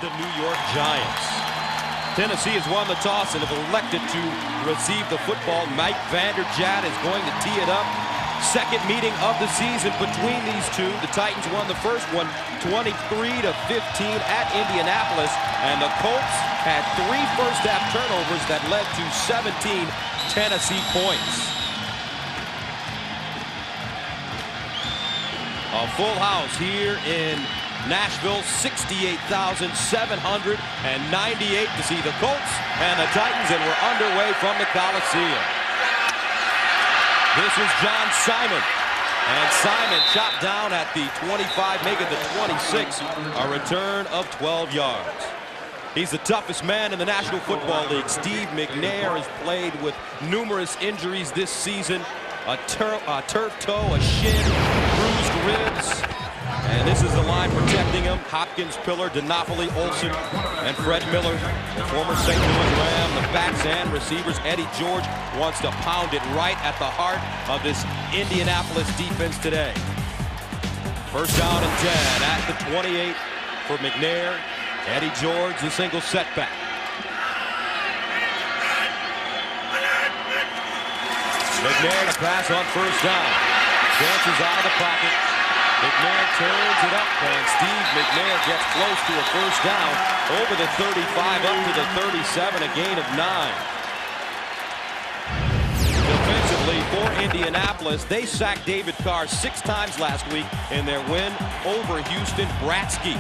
the New York Giants. Tennessee has won the toss and have elected to receive the football. Mike Vanderjagt is going to tee it up. Second meeting of the season between these two. The Titans won the first one 23-15 at Indianapolis, and the Colts had 3 first-half turnovers that led to 17 Tennessee points. A full house here in Nashville, 68,798 to see the Colts and the Titans, and we're underway from the Coliseum. This is John Simon, and Simon chopped down at the 25, making the 26, a return of 12 yards. He's the toughest man in the National Football League. Steve McNair has played with numerous injuries this season. A turf toe, a shin, bruised ribs. And this is the line protecting him. Hopkins, Pillar, DeNapoli, Olsen, and Fred Miller, the former St. Louis Ram. The backs and receivers. Eddie George wants to pound it right at the heart of this Indianapolis defense today. First down and 10 at the 28 for McNair. Eddie George, the single setback. McNair to pass on first down. Dances out of the pocket. McNair turns it up, and Steve McNair gets close to a first down over the 35 up to the 37, a gain of 9. Defensively for Indianapolis, they sacked David Carr 6 times last week in their win over Houston. Bratsky,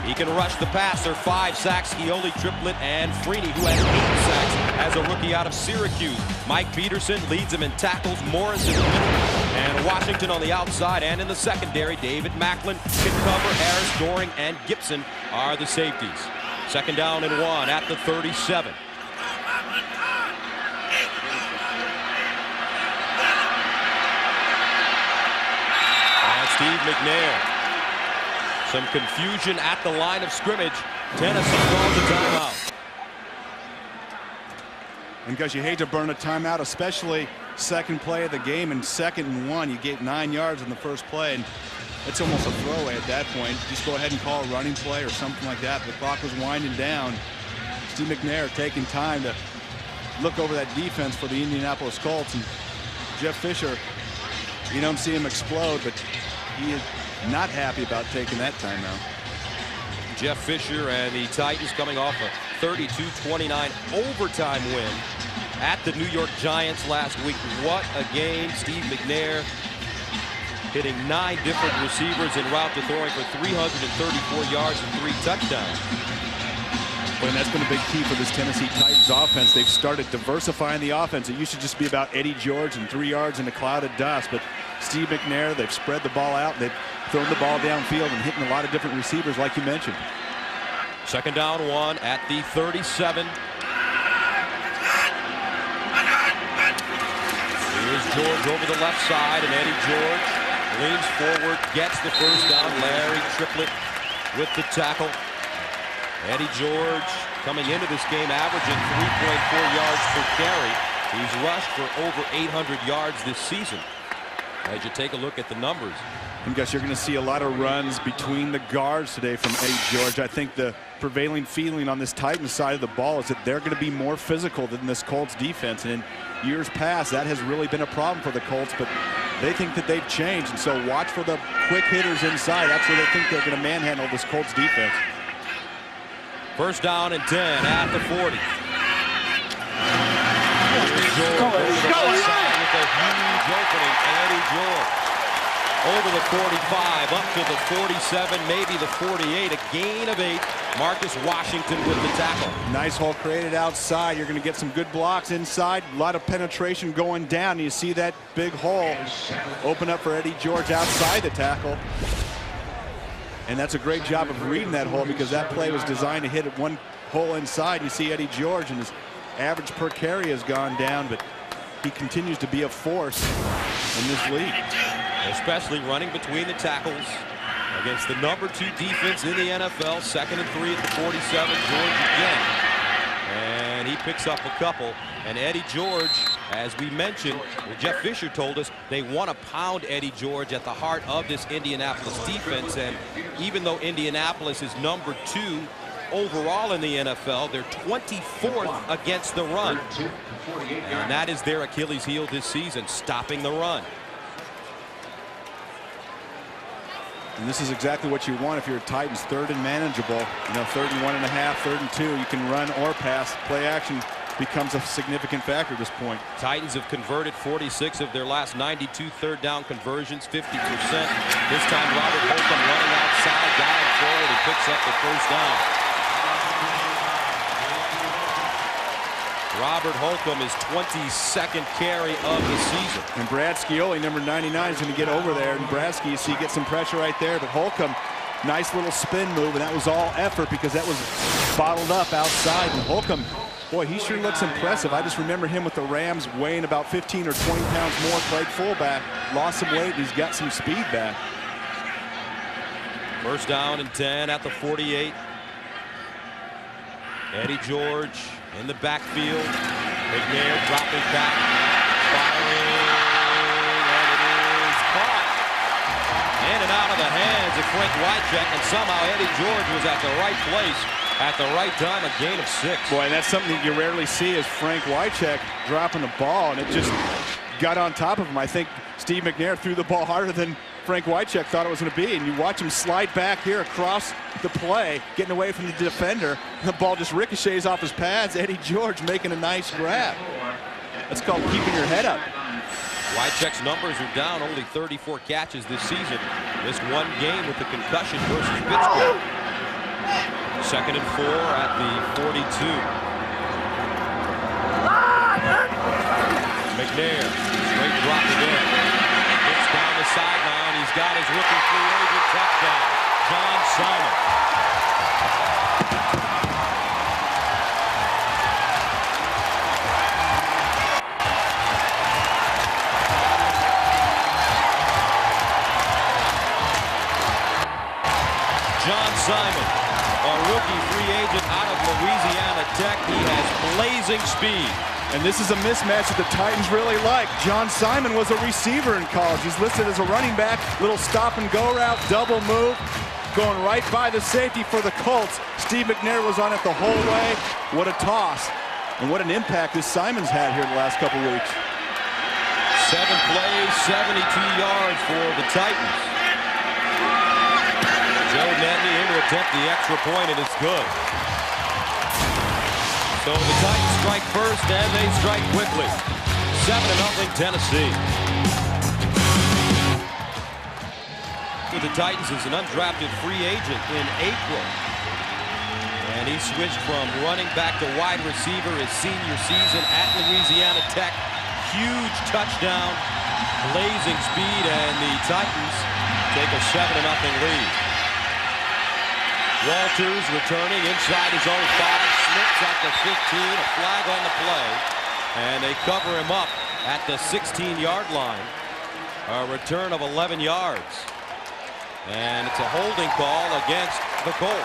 he can rush the passer. 5 sacks, Scioli, Triplett, and Freeney, who has 8 sacks as a rookie out of Syracuse. Mike Peterson leads him in tackles. Morris in the middle, and Washington on the outside, and in the secondary, David Macklin can cover. Harris, Doring, and Gibson are the safeties. Second down and 1 at the 37. And Steve McNair. Some confusion at the line of scrimmage. Tennessee calls a timeout. And because you hate to burn a timeout, especially second play of the game and 2nd and 1, you get 9 yards in the first play, and it's almost a throwaway at that point. Just go ahead and call a running play or something like that. The clock was winding down. Steve McNair taking time to look over that defense for the Indianapolis Colts, and Jeff Fisher, you don't see him explode, but he is not happy about taking that timeout. Jeff Fisher and the Titans coming off a 32-29 overtime win at the New York Giants last week. What a game. Steve McNair hitting 9 different receivers en route to throwing for 334 yards and 3 touchdowns. And that's been a big key for this Tennessee Titans offense. They've started diversifying the offense. It used to just be about Eddie George and 3 yards in a cloud of dust, but Steve McNair, they've spread the ball out. They've thrown the ball downfield and hitting a lot of different receivers like you mentioned. Second down 1 at the 37. Here's George over the left side, and Eddie George leans forward, gets the first down. Larry Triplett with the tackle. Eddie George coming into this game averaging 3.4 yards per carry. He's rushed for over 800 yards this season. As you take a look at the numbers. And guys, you're going to see a lot of runs between the guards today from Eddie George. I think the prevailing feeling on this Titans side of the ball is that they're going to be more physical than this Colts defense. And in years past, that has really been a problem for the Colts, but they think that they've changed. And so watch for the quick hitters inside. That's where they think they're going to manhandle this Colts defense. First down and 10 at the 40. George Go, over the go, left side with a huge opening. Eddie George over the 45, up to the 47, maybe the 48. A gain of 8. Marcus Washington with the tackle. Nice hole created outside. You're going to get some good blocks inside. A lot of penetration going down. You see that big hole open up for Eddie George outside the tackle. And that's a great job of reading that hole, because that play was designed to hit at one hole inside. You see Eddie George, and his average per carry has gone down, but he continues to be a force in this league. Especially running between the tackles against the number 2 defense in the NFL. 2nd and 3 at the 47. George again. And he picks up a couple. And Eddie George, as we mentioned, Jeff Fisher told us they want to pound Eddie George at the heart of this Indianapolis defense. And even though Indianapolis is number 2 overall in the NFL. They're 24th against the run. And that is their Achilles heel this season, stopping the run. And this is exactly what you want if you're a Titans. Third and manageable. You know, 3rd and 1.5, 3rd and 2. You can run or pass. Play action becomes a significant factor at this point. Titans have converted 46 of their last 92 third down conversions, 50%. This time Robert Holcomb running outside, going forward, and picks up the first down. Robert Holcomb is 22nd carry of the season. And Brad Scioli, number 99, is going to get over there. And Bradski, you see, get some pressure right there. But Holcomb, nice little spin move, and that was all effort because that was bottled up outside. And Holcomb, boy, he sure looks impressive. I just remember him with the Rams weighing about 15 or 20 pounds more, played fullback, lost some weight, and he's got some speed back. First down and 10 at the 48. Eddie George in the backfield. McNair dropping back, firing, and it is caught. In and out of the hands of Frank Wycheck, and somehow Eddie George was at the right place at the right time, a gain of 6. Boy, and that's something that you rarely see is Frank Wycheck dropping the ball, and it just got on top of him. I think Steve McNair threw the ball harder than Frank Wycheck thought it was going to be, and you watch him slide back here across the play, getting away from the defender, and the ball just ricochets off his pads. Eddie George making a nice grab. That's called keeping your head up. Wycheck's numbers are down, only 34 catches this season. Missed one game with the concussion versus Pittsburgh. 2nd and 4 at the 42. McNair, straight drop again. Gets down the sideline. He's got his rookie free agent touchdown. John Simon. John Simon, a rookie free agent out of Louisiana Tech. He has blazing speed. And this is a mismatch that the Titans really like. John Simon was a receiver in college. He's listed as a running back. Little stop and go route, double move, going right by the safety for the Colts. Steve McNair was on it the whole way. What a toss. And what an impact this Simon's had here the last couple weeks. 7 plays, 72 yards for the Titans. Joe Nedney in to attempt the extra point, and it's good. So the Titans strike first, and they strike quickly. 7-0 Tennessee. With the Titans is an undrafted free agent in April. And he switched from running back to wide receiver his senior season at Louisiana Tech. Huge touchdown, blazing speed, and the Titans take a 7-0 lead. Walters returning inside his own 5. Slips at the 15, a flag on the play, and they cover him up at the 16-yard line. A return of 11 yards, and it's a holding call against the Colts.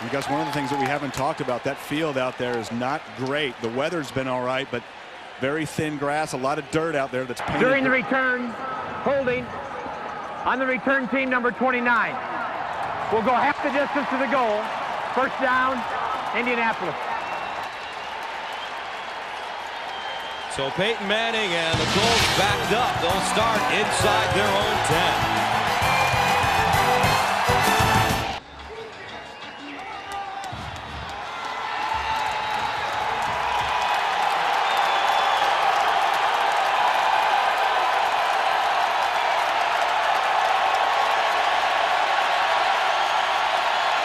Because one of the things that we haven't talked about, that field out there is not great. The weather's been all right, but very thin grass, a lot of dirt out there that's painted. During the return, holding on the return team, number 29. We'll go half the distance to the goal. First down, Indianapolis. So Peyton Manning and the Colts backed up. They'll start inside their own 10.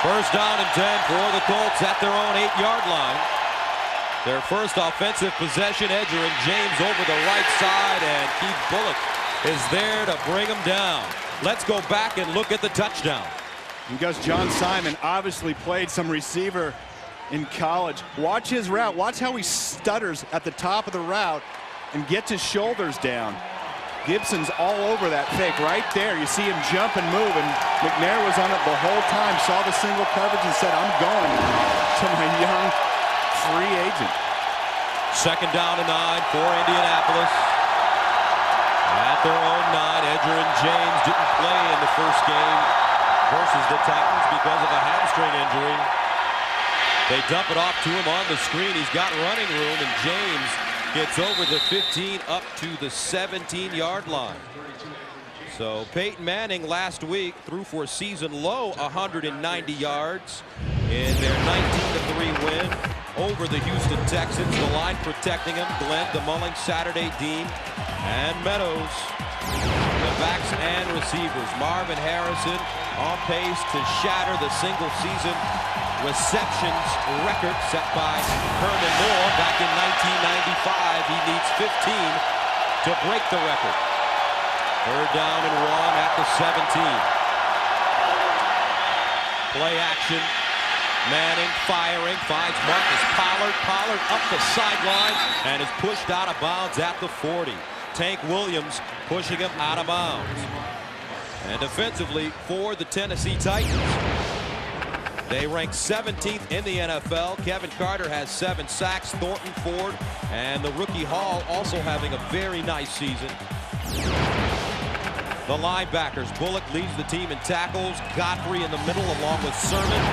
First down and 10 for the Colts at their own 8-yard line. Their first offensive possession, Edger and James over the right side, and Keith Bullock is there to bring them down. Let's go back and look at the touchdown. Because John Simon obviously played some receiver in college. Watch his route. Watch how he stutters at the top of the route and gets his shoulders down. Gibson's all over that fake right there. You see him jump and move, and McNair was on it the whole time, saw the single coverage and said, I'm going to my young free agent. Second down and 9 for Indianapolis. At their own 9, Edger and James didn't play in the first game versus the Titans because of a hamstring injury. They dump it off to him on the screen. He's got running room, and James gets over the 15 up to the 17-yard line. So Peyton Manning last week threw for a season low 190 yards in their 19-3 win over the Houston Texans. The line protecting him: Glenn, DeMulling, Saturday, Dean, and Meadows. The backs and receivers. Marvin Harrison on pace to shatter the single-season receptions record set by Herman Moore back in 1995. He needs 15 to break the record. Third down and 1 at the 17. Play action. Manning firing, finds Marcus Pollard. Pollard up the sideline and is pushed out of bounds at the 40. Tank Williams pushing him out of bounds. And defensively for the Tennessee Titans, they rank 17th in the NFL. Kevin Carter has 7 sacks. Thornton, Ford, and the rookie Hall also having a very nice season. The linebackers: Bullock leads the team in tackles. Godfrey in the middle along with Sermon.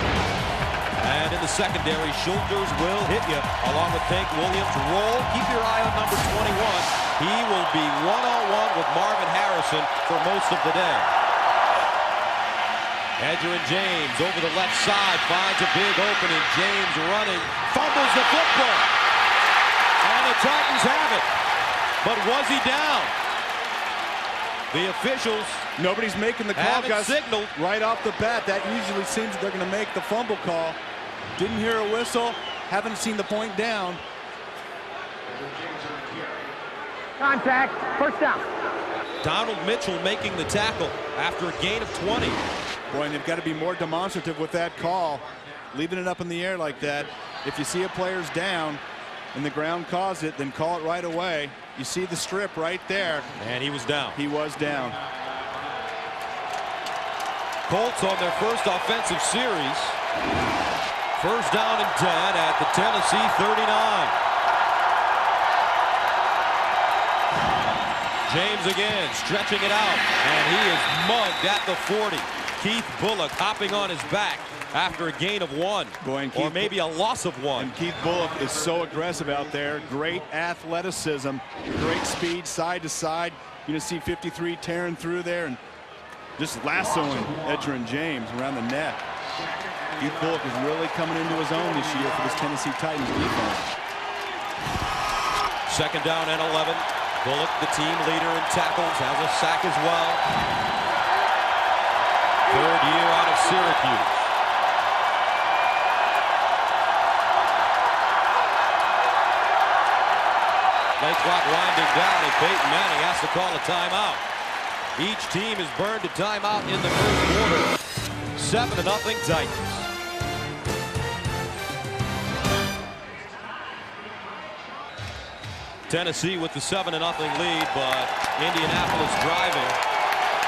And in the secondary, Schulters will hit you along with Tank Williams. Roll. Keep your eye on number 21. He will be one-on-one with Marvin Harrison for most of the day. Edgerrin James over the left side finds a big opening. James running, fumbles the football. And the Titans have it. But was he down? The officials, nobody's making the call, guys. Signaled right off the bat. That usually seems that they're going to make the fumble call. Didn't hear a whistle. Haven't seen the point down. Contact. First down. Donald Mitchell making the tackle after a gain of 20. Boy, and they've got to be more demonstrative with that call. Leaving it up in the air like that. If you see a player's down and the ground caused it, then call it right away. You see the strip right there. And he was down. He was down. Colts on their first offensive series. First down and 10 at the Tennessee 39. James again stretching it out, and he is mugged at the 40. Keith Bullock hopping on his back after a gain of 1, or maybe a loss of 1. And Keith Bullock is so aggressive out there. Great athleticism, great speed side to side. You're going to see 53 tearing through there and just lassoing Edgerrin James around the neck. Keith Bullock is really coming into his own this year for this Tennessee Titans defense. Second down and 11. Bullock, the team leader in tackles, has a sack as well. Third year out of Syracuse. Play clock winding down, and Peyton Manning has to call a timeout. Each team has burned a timeout in the first quarter. 7-0 Titans. Tennessee with the 7-0 lead, but Indianapolis driving.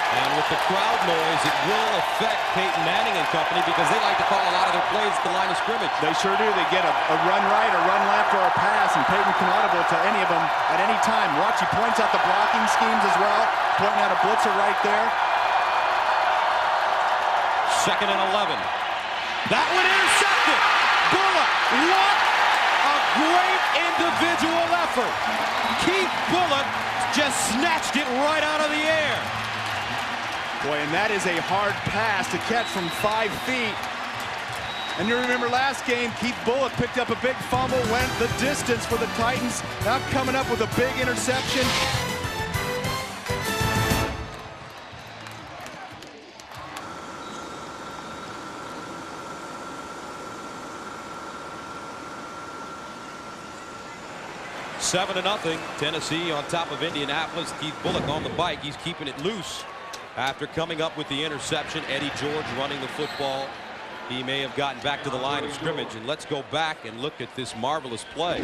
And with the crowd noise, it will affect Peyton Manning and company because they like to call a lot of their plays at the line of scrimmage. They sure do. They get a run right, a run left, or a pass, and Peyton can audible to any of them at any time. Watch, he points out the blocking schemes as well, pointing out a blitzer right there. Second and 11. That one intercepted. Bullock, what a great individual effort. Keith Bullock just snatched it right out of the air. Boy, and that is a hard pass to catch from 5 feet. And you remember last game, Keith Bullock picked up a big fumble, went the distance for the Titans. Now coming up with a big interception. Seven to nothing. Tennessee on top of Indianapolis. Keith Bullock on the bike. He's keeping it loose after coming up with the interception. Eddie George running the football. He may have gotten back to the line of scrimmage. And let's go back and look at this marvelous play.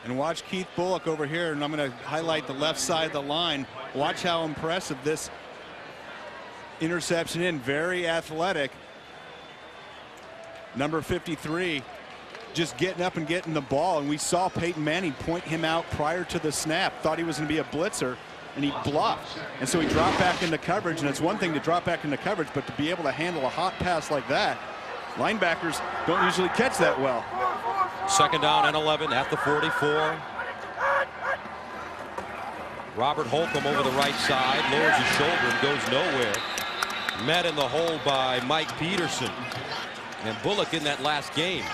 And watch Keith Bullock over here, and I'm going to highlight the left side of the line. Watch how impressive this interception in. Very athletic. Number 53 just getting up and getting the ball, and we saw Peyton Manning point him out prior to the snap. Thought he was going to be a blitzer. and he bluffed. And so he dropped back into coverage, and it's one thing to drop back into coverage, but to be able to handle a hot pass like that, linebackers don't usually catch that well. Second down and 11 at the 44. Robert Holcomb over the right side, lowers his shoulder and goes nowhere. Met in the hole by Mike Peterson. And Bullock in that last game,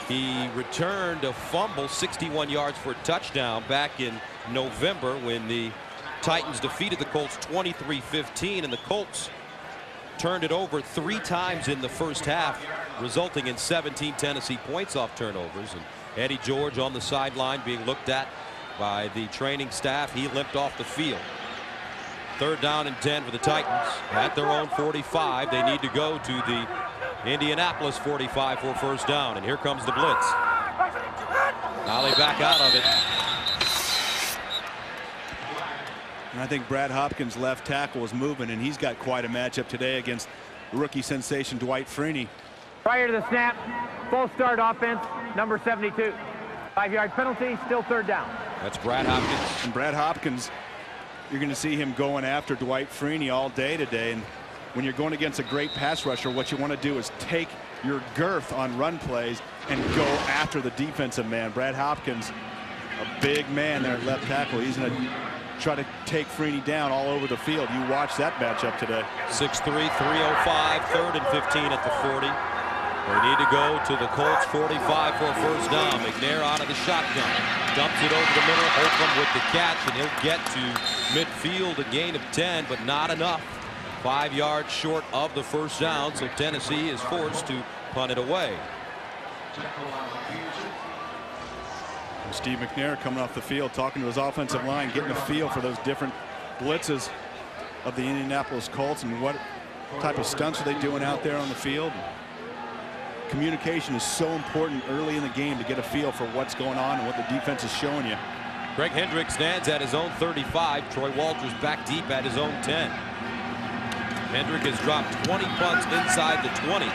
he returned a fumble 61 yards for a touchdown back in November when the Titans defeated the Colts 23-15, and the Colts turned it over 3 times in the first half, resulting in 17 Tennessee points off turnovers. And Eddie George on the sideline being looked at by the training staff. He limped off the field. Third down and 10 for the Titans at their own 45. They need to go to the Indianapolis 45 for first down, and here comes the blitz. Now they back out of it. And I think Brad Hopkins, left tackle, is moving, and he's got quite a matchup today against rookie sensation Dwight Freeney. Prior to the snap, full start offense, number 72. 5-yard penalty, still third down. That's Brad Hopkins. And Brad Hopkins, you're going to see him going after Dwight Freeney all day today. And when you're going against a great pass rusher, what you want to do is take your girth on run plays and go after the defensive man. Brad Hopkins, a big man there at left tackle. He's going to try to take Freeney down all over the field. You watch that matchup today. 6'3", 305, third and 15 at the 40. They need to go to the Colts 45 for a first down. McNair out of the shotgun. Dumps it over the middle. Holcomb with the catch, and he'll get to midfield, a gain of 10, but not enough. 5 yards short of the first down, so Tennessee is forced to punt it away. Steve McNair coming off the field, talking to his offensive line, getting a feel for those different blitzes of the Indianapolis Colts and what type of stunts are they doing out there on the field. Communication is so important early in the game to get a feel for what's going on and what the defense is showing you. Greg Hendricks stands at his own 35. Troy Walters back deep at his own 10. Hendrick has dropped 20 punts inside the 20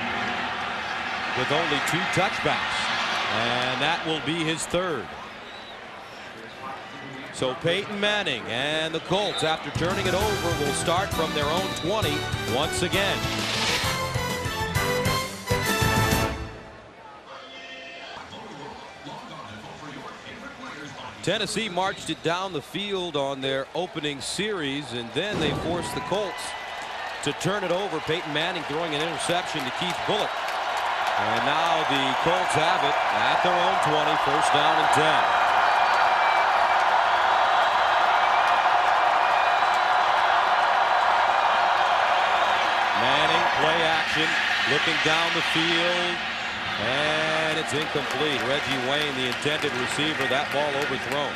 with only 2 touchbacks, and that will be his third. So Peyton Manning and the Colts, after turning it over, will start from their own 20 once again. Tennessee marched it down the field on their opening series, and then they forced the Colts to turn it over. Peyton Manning throwing an interception to Keith Bulluck. And now the Colts have it at their own 20, first down and 10. Manning, play action, looking down the field, and it's incomplete. Reggie Wayne, the intended receiver, that ball overthrown.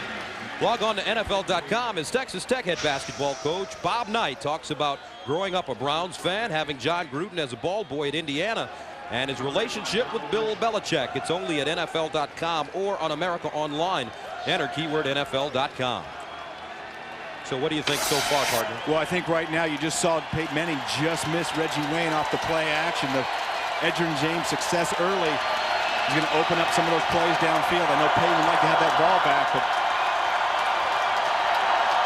Log on to NFL.com as Texas Tech head basketball coach Bob Knight talks about growing up a Browns fan, having John Gruden as a ball boy at Indiana, and his relationship with Bill Belichick. It's only at NFL.com or on America Online. Enter keyword NFL.com. So what do you think so far, partner? Well, I think right now you just saw Peyton Manning just miss Reggie Wayne off the play action. The Edgerrin James success early is going to open up some of those plays downfield. I know Peyton would like to have that ball back, but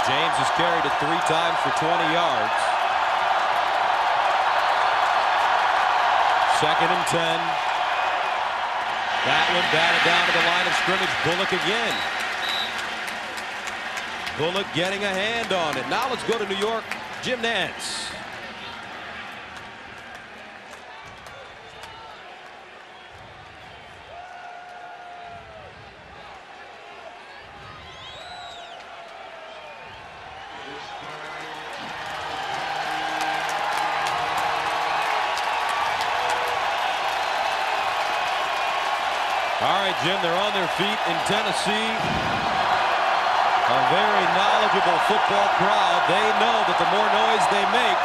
James has carried it 3 times for 20 yards. Second and 10. That one batted down to the line of scrimmage. Bullock again. Bullock getting a hand on it. Now let's go to New York. Jim Nantz. All right, Jim, they're on their feet in Tennessee. A very knowledgeable football crowd. They know that the more noise they make,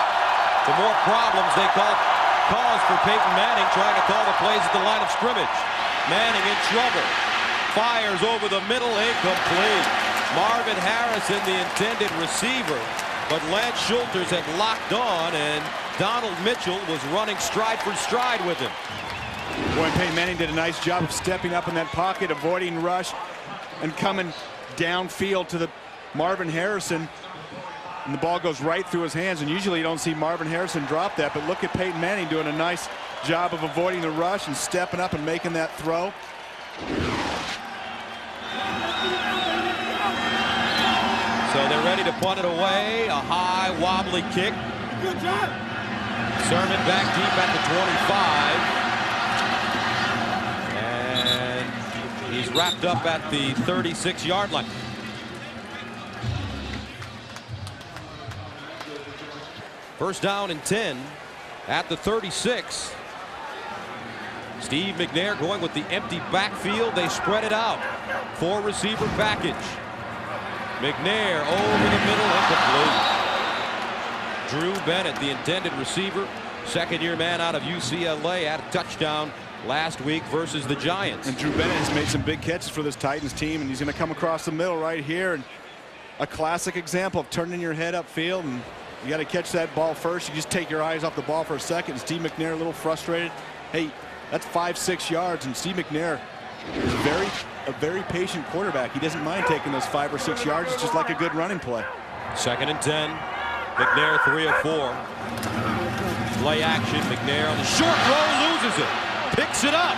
the more problems they cause for Peyton Manning trying to call the plays at the line of scrimmage. Manning in trouble. Fires over the middle, incomplete. Marvin Harrison, the intended receiver, but Lance Schulters had locked on, and Donald Mitchell was running stride for stride with him. boy, Peyton Manning did a nice job of stepping up in that pocket, avoiding rush, and coming downfield to the Marvin Harrison. And the ball goes right through his hands, and usually you don't see Marvin Harrison drop that, but look at Peyton Manning doing a nice job of avoiding the rush and stepping up and making that throw. So they're ready to punt it away. A high, wobbly kick. Good job. Sermon back deep at the 25. And he's wrapped up at the 36-yard line. First down and 10 at the 36. Steve McNair going with the empty backfield. They spread it out. 4-receiver package. McNair over the middle, incomplete. Drew Bennett, the intended receiver, second-year man out of UCLA, had a touchdown last week versus the Giants. And Drew Bennett has made some big catches for this Titans team, and he's going to come across the middle right here. And a classic example of turning your head upfield, and you got to catch that ball first. You just take your eyes off the ball for a second. And Steve McNair a little frustrated. Hey, that's 5-6 yards, and Steve McNair is a very patient quarterback. He doesn't mind taking those 5 or 6 yards. It's just like a good running play. Second and 10. McNair 3 of 4. Play action. McNair on the short row, loses it. Picks it up.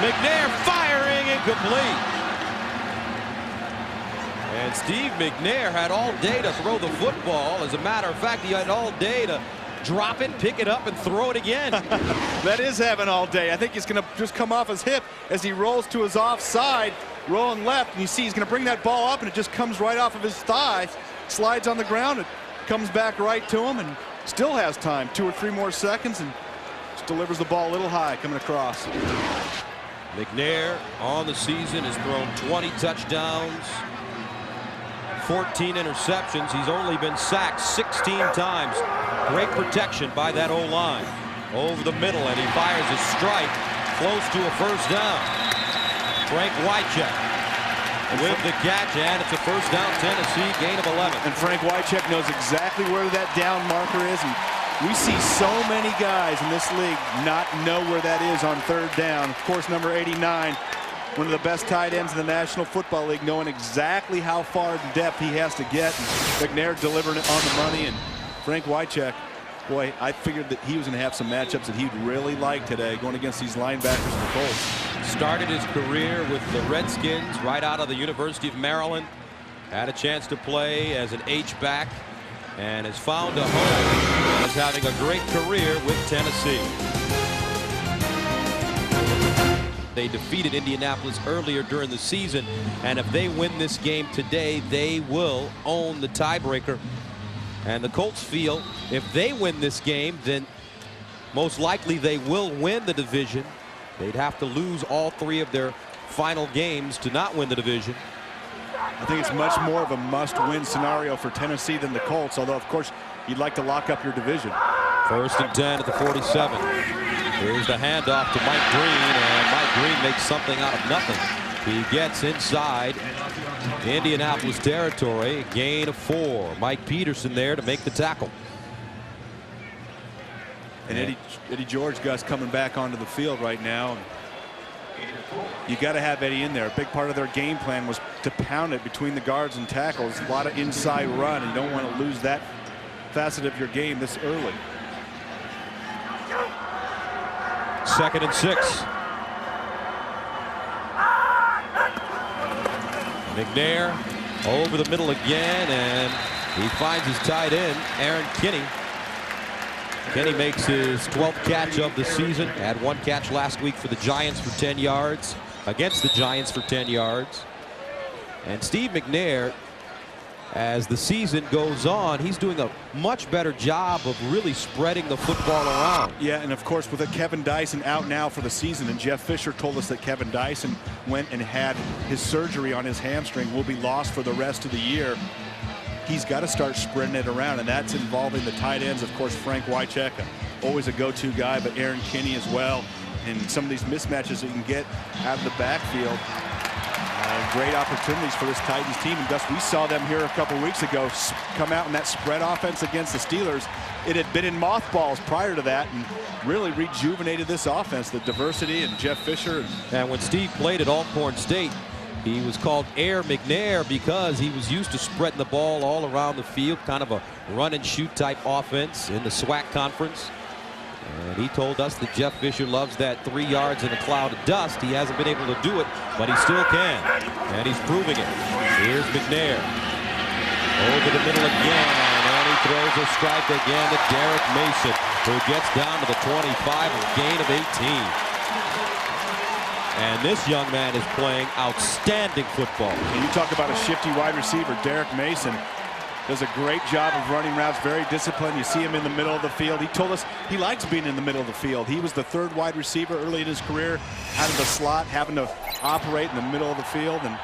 McNair firing, incomplete. And Steve McNair had all day to throw the football. As a matter of fact, he had all day to drop it, pick it up, and throw it again. That is having all day. I think he's going to just come off his hip as he rolls to his offside, rolling left, and you see he's going to bring that ball up, and it just comes right off of his thigh, slides on the ground, it comes back right to him, and still has time, 2 or 3 more seconds, and just delivers the ball a little high coming across. McNair on the season has thrown 20 touchdowns, 14 interceptions. He's only been sacked 16 times. Great protection by that O-line. Over the middle, and he fires a strike close to a first down. Frank Wycheck with the catch, and it's a first down Tennessee, gain of 11. And Frank Wycheck knows exactly where that down marker is, and we see so many guys in this league not know where that is on third down. Of course, number 89, one of the best tight ends in the National Football League, knowing exactly how far in depth he has to get. And McNair delivering it on the money, and Frank Wycheck, boy, I figured that he was going to have some matchups that he'd really like today going against these linebackers of the Colts. Started his career with the Redskins right out of the University of Maryland. Had a chance to play as an H-back and has found a home and is having a great career with Tennessee. They defeated Indianapolis earlier during the season, and if they win this game today, they will own the tiebreaker. And the Colts feel if they win this game, then most likely they will win the division. They'd have to lose all 3 of their final games to not win the division. I think it's much more of a must-win scenario for Tennessee than the Colts, although, of course, you'd like to lock up your division. First and 10 at the 47. Here's the handoff to Mike Green, and Mike Green makes something out of nothing. He gets inside Indianapolis territory, gain of 4. Mike Peterson there to make the tackle. And Eddie George, Gus, coming back onto the field right now. You got to have Eddie in there. A big part of their game plan was to pound it between the guards and tackles. A lot of inside run, and you don't want to lose that facet of your game this early. Second and 6. McNair over the middle again, and he finds his tight end, Aaron Kinney. Kenny makes his 12th catch of the season. Had 1 catch last week for the Giants for 10 yards. Against the Giants for 10 yards. And Steve McNair, as the season goes on, he's doing a much better job of really spreading the football around. Yeah, and of course with a Kevin Dyson out now for the season, and Jeff Fisher told us that Kevin Dyson went and had his surgery on his hamstring, will be lost for the rest of the year. He's got to start spreading it around, and that's involving the tight ends. Of course, Frank Wycheck, always a go-to guy, but Aaron Kinney as well. And some of these mismatches that you can get out of the backfield. Great opportunities for this Titans team. And Gus, we saw them here a couple weeks ago come out in that spread offense against the Steelers. It had been in mothballs prior to that and really rejuvenated this offense, the diversity and Jeff Fisher. And when Steve played at Alcorn State, He was called Air McNair because he was used to spreading the ball all around the field, kind of a run and shoot type offense in the SWAC conference. And he told us that Jeff Fisher loves that 3 yards in a cloud of dust. He hasn't been able to do it, but he still can. And he's proving it. Here's McNair. Over the middle again. And he throws a strike again to Derek Mason, who gets down to the 25, a gain of 18. And this young man is playing outstanding football. And you talk about a shifty wide receiver. Derek Mason does a great job of running routes, very disciplined. You see him in the middle of the field. He told us he likes being in the middle of the field. He was the 3rd wide receiver early in his career, out of the slot, having to operate in the middle of the field. And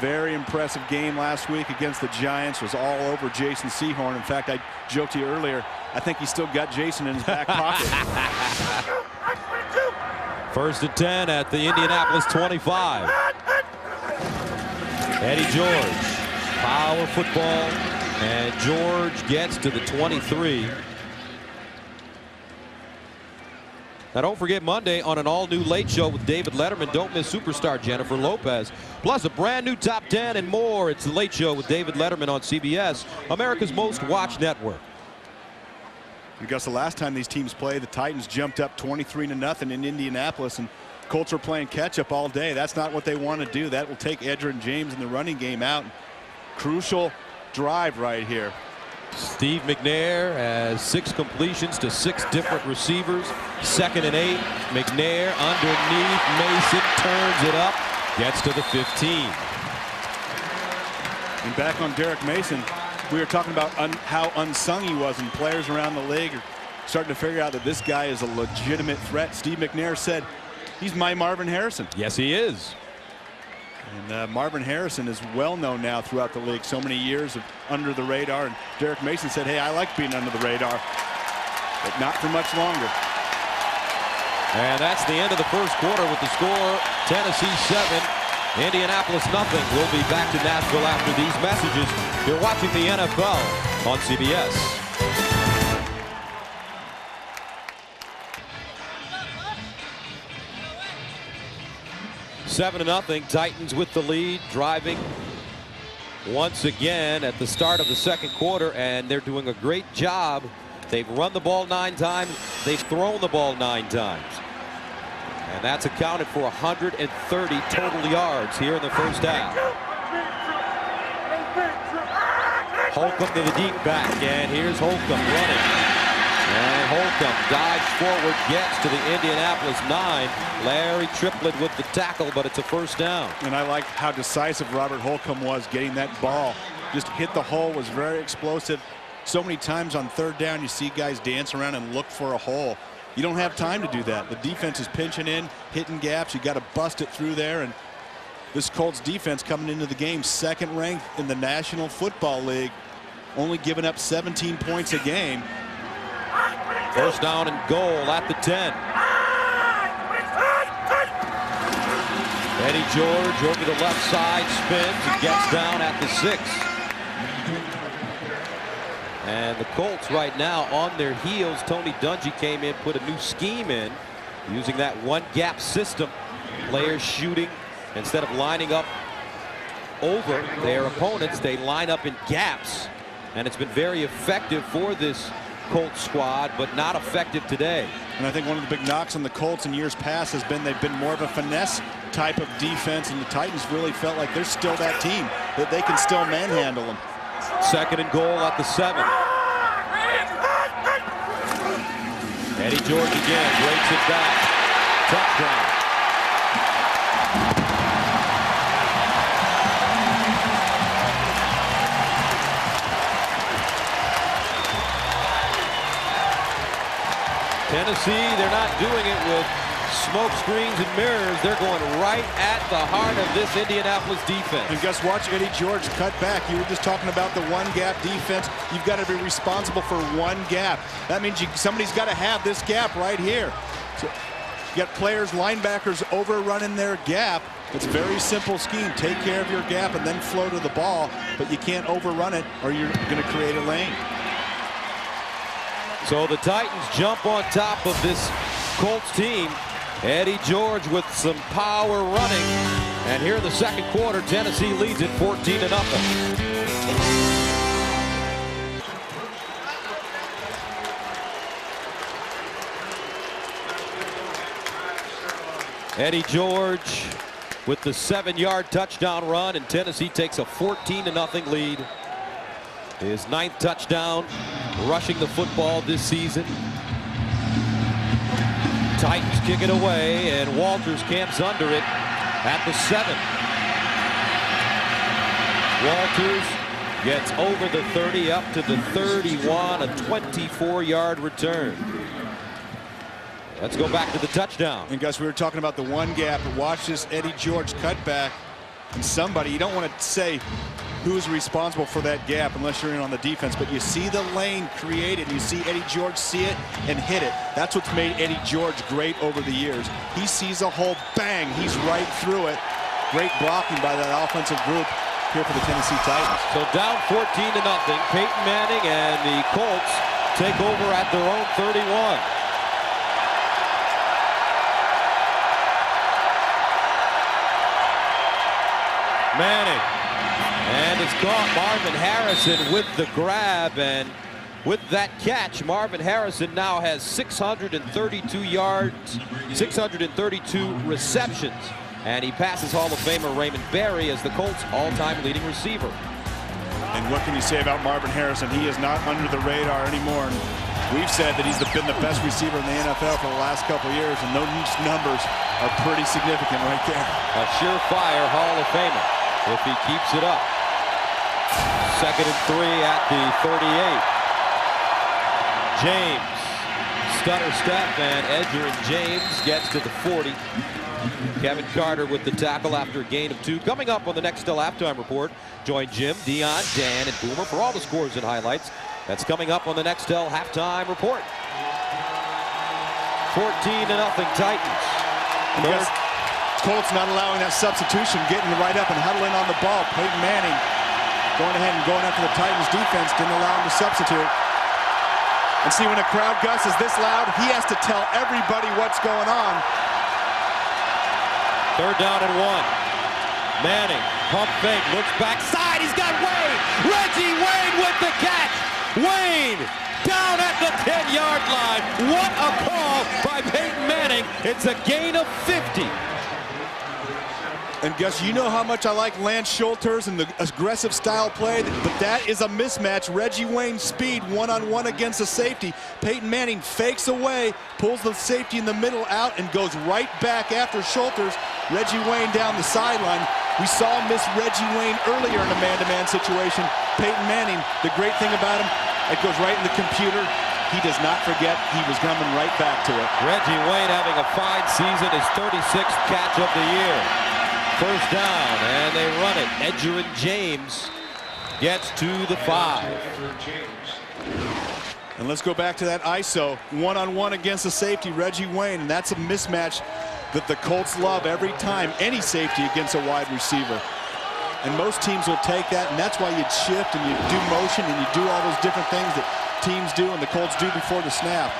very impressive game last week against the Giants. Was all over Jason Sehorn. In fact, I joked to you earlier, I think he still got Jason in his back pocket. 1st and 10 at the Indianapolis 25. Eddie George, power football, and George gets to the 23. Now don't forget Monday on an all-new Late Show with David Letterman. Don't miss superstar Jennifer Lopez. Plus a brand new Top 10 and more. It's the Late Show with David Letterman on CBS, America's most watched network. Because the last time these teams played, the Titans jumped up 23-0 in Indianapolis, and Colts are playing catch-up all day. That's not what they want to do. That will take Edgerrin James in the running game out. Crucial drive right here. Steve McNair has 6 completions to 6 different receivers. 2nd and 8. McNair underneath. Mason turns it up. Gets to the 15. And back on Derek Mason, we were talking about how unsung he was, and players around the league are starting to figure out that this guy is a legitimate threat. Steve McNair said he's my Marvin Harrison. Yes, he is. And Marvin Harrison is well known now throughout the league. So many years of under the radar. And Derek Mason said, hey, I like being under the radar, but not for much longer. And that's the end of the 1st quarter with the score Tennessee 7. Indianapolis nothing. We'll be back to Nashville after these messages. You're watching the NFL on CBS. Seven to nothing. Titans with the lead, driving once again at the start of the 2nd quarter, and they're doing a great job. They've run the ball 9 times. They've thrown the ball 9 times. And that's accounted for 130 total yards here in the 1st half. Holcomb to the deep back, and here's Holcomb running. And Holcomb dives forward, gets to the Indianapolis 9. Larry Triplett with the tackle, but it's a 1st down. And I like how decisive Robert Holcomb was getting that ball. Just hit the hole, was very explosive. So many times on 3rd down, you see guys dance around and look for a hole. You don't have time to do that. The defense is pinching in, hitting gaps. You got to bust it through there. And this Colts defense coming into the game 2nd ranked in the National Football League, only giving up 17 points a game. 1st down and goal at the 10. Eddie George over the left side, spins and gets down at the 6. And the Colts right now on their heels. Tony Dungy came in, put a new scheme in, using that 1-gap system. Players shooting, instead of lining up over their opponents, they line up in gaps. And it's been very effective for this Colts squad, but not effective today. And I think one of the big knocks on the Colts in years past has been they've been more of a finesse type of defense, and the Titans really felt like they're still that team, that they can still manhandle them. 2nd and goal at the 7. Eddie George again breaks it back. Touchdown. Tennessee, they're not doing it with smoke screens and mirrors. They're going right at the heart of this Indianapolis defense. And guess what? Eddie George cut back. You were just talking about the 1-gap defense. You've got to be responsible for 1 gap. That means somebody's got to have this gap right here. So you got players, linebackers overrunning their gap. It's a very simple scheme. Take care of your gap and then flow to the ball, but you can't overrun it or you're going to create a lane. So the Titans jump on top of this Colts team. Eddie George with some power running. And here in the second quarter, Tennessee leads it 14-0. Eddie George with the 7-yard touchdown run, and Tennessee takes a 14-0 lead. His 9th touchdown, rushing the football this season. Titans kick it away, and Walters camps under it at the 7. Walters gets over the 30 up to the 31, a 24-yard return. Let's go back to the touchdown. And Gus, we were talking about the one gap, but watch this Eddie George cutback. And somebody, you don't want to say who's responsible for that gap unless you're in on the defense, but you see the lane created. You see Eddie George see it and hit it. That's what's made Eddie George great over the years. He sees a hole, bang, he's right through it. Great blocking by that offensive group here for the Tennessee Titans. So down 14-0, Peyton Manning and the Colts take over at their own 31. Manning, and it's caught. Marvin Harrison with the grab, and with that catch, Marvin Harrison now has 632 yards, 632 receptions, and he passes Hall of Famer Raymond Berry as the Colts' all-time leading receiver. And what can you say about Marvin Harrison? He is not under the radar anymore. And we've said that he's been the best receiver in the NFL for the last couple of years, and those numbers are pretty significant right there. A surefire Hall of Famer if he keeps it up. 2nd and 3 at the 38. James, stutter step, and Edgerrin James gets to the 40. Kevin Carter with the tackle after a gain of 2. Coming up on the next Still Halftime Report, join Jim, Dion, Dan, and Boomer for all the scores and highlights. That's coming up on the next Still Halftime Report. 14-0 Titans. Third. Colts not allowing that substitution, getting right up and huddling on the ball. Peyton Manning going ahead and going after the Titans defense, didn't allow him to substitute. And see, when a crowd, Gus, is this loud, he has to tell everybody what's going on. 3rd down and 1. Manning, pump fake, looks backside, he's got Wayne! Reggie Wayne with the catch! Wayne down at the 10-yard line. What a call by Peyton Manning. It's a gain of 50. And Gus, you know how much I like Lance Schulters and the aggressive style play, but that is a mismatch. Reggie Wayne's speed one-on-one against a safety. Peyton Manning fakes away, pulls the safety in the middle out, and goes right back after Schulters. Reggie Wayne down the sideline. We saw him miss Reggie Wayne earlier in a man-to-man situation. Peyton Manning, the great thing about him, it goes right in the computer. He does not forget. He was coming right back to it. Reggie Wayne having a fine season, his 36th catch of the year. 1st down, and they run it. Edgerrin James gets to the 5. And let's go back to that ISO. One-on-one against the safety, Reggie Wayne. And that's a mismatch that the Colts love every time. Any safety against a wide receiver. And most teams will take that, and that's why you'd shift and you do motion and you do all those different things that teams do and the Colts do before the snap.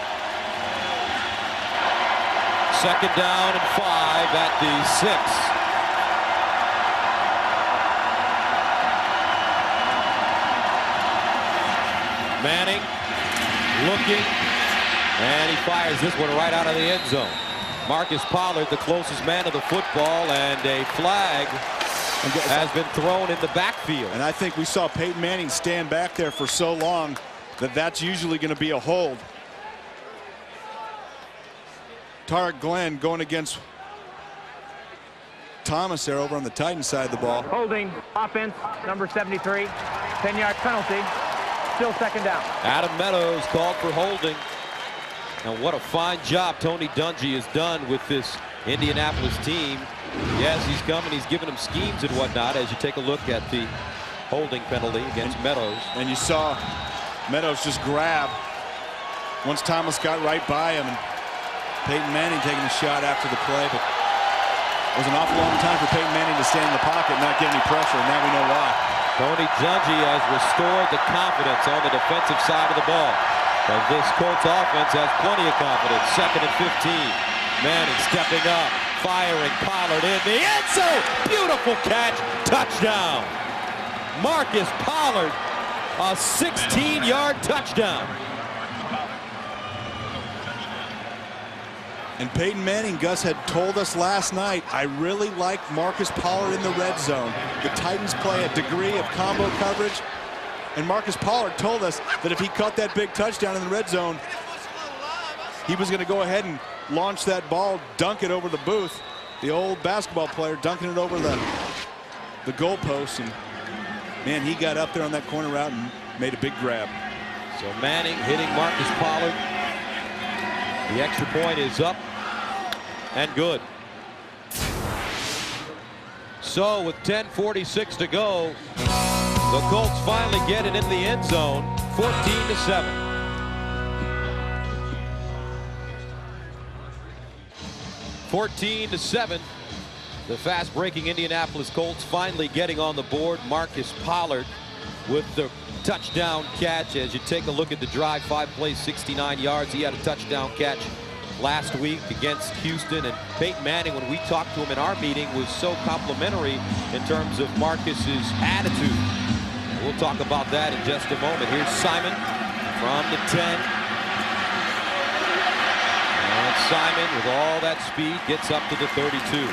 2nd down and 5 at the 6. Manning looking, and he fires this one right out of the end zone. Marcus Pollard, the closest man to the football, and a flag has been thrown in the backfield. And I think we saw Peyton Manning stand back there for so long that that's usually going to be a hold. Tarek Glenn going against Thomas there over on the Titans side of the ball. Holding offense, number 73, 10-yard penalty. Still 2nd down. Adam Meadows called for holding. And what a fine job Tony Dungy has done with this Indianapolis team. Yes, he's coming, he's giving them schemes and whatnot as you take a look at the holding penalty against Meadows. And you saw Meadows just grab once Thomas got right by him, and Peyton Manning taking a shot after the play, but it was an awful long time for Peyton Manning to stand in the pocket and not get any pressure, and now we know why. Tony Dungy has restored the confidence on the defensive side of the ball. But this Colts offense has plenty of confidence. 2nd and 15. Manning stepping up, firing Pollard in the end zone. Beautiful catch, touchdown. Marcus Pollard, a 16-yard touchdown. And Peyton Manning, Gus, had told us last night, I really like Marcus Pollard in the red zone. The Titans play a degree of combo coverage. And Marcus Pollard told us that if he caught that big touchdown in the red zone, he was going to go ahead and launch that ball, dunk it over the booth. The old basketball player dunking it over the goalpost. And, man, he got up there on that corner route and made a big grab. So Manning hitting Marcus Pollard. The extra point is up and good. So with 10:46 to go, the Colts finally get it in the end zone, 14-7. 14-7. The fast-breaking Indianapolis Colts finally getting on the board. Marcus Pollard with the touchdown catch. As you take a look at the drive, 5 plays, 69 yards. He had a touchdown catch last week against Houston. And Peyton Manning, when we talked to him in our meeting, was so complimentary in terms of Marcus's attitude. We'll talk about that in just a moment. Here's Simon from the 10. And Simon, with all that speed, gets up to the 32.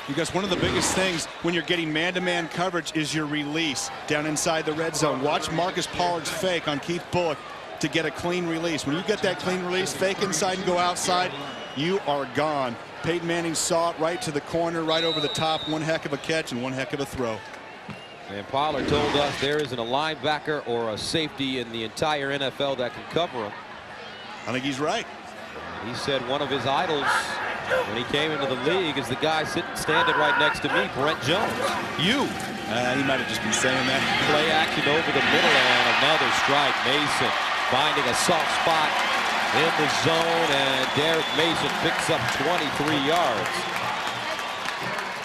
Because one of the biggest things when you're getting man-to-man coverage is your release down inside the red zone. Watch Marcus Pollard's fake on Keith Bulluck to get a clean release. When you get that clean release, fake inside and go outside, you are gone. Peyton Manning saw it right to the corner, right over the top. One heck of a catch and one heck of a throw. And Pollard told us there isn't a linebacker or a safety in the entire NFL that can cover him. I think he's right. He said one of his idols when he came into the league is the guy standing right next to me, Brent Jones. He might have just been saying that. Play action over the middle and another strike. Mason finding a soft spot in the zone, and Derek Mason picks up 23 yards.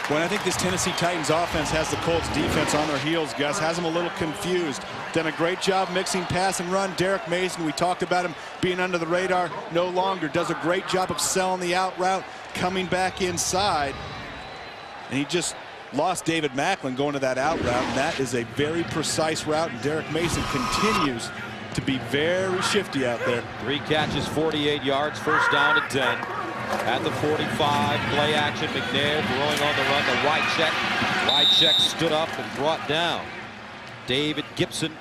Well, I think this Tennessee Titans offense has the Colts defense on their heels, Gus. Has them a little confused. Done a great job mixing pass and run. Derek Mason, we talked about him being under the radar, no longer. Does a great job of selling the out route, coming back inside. And he just lost David Macklin going to that out route, and that is a very precise route. And Derek Mason continues to be very shifty out there. 3 catches, 48 yards, first down and 10. At the 45, play action, McNair throwing on the run to Wycheck. Wycheck stood up and brought down David Gibson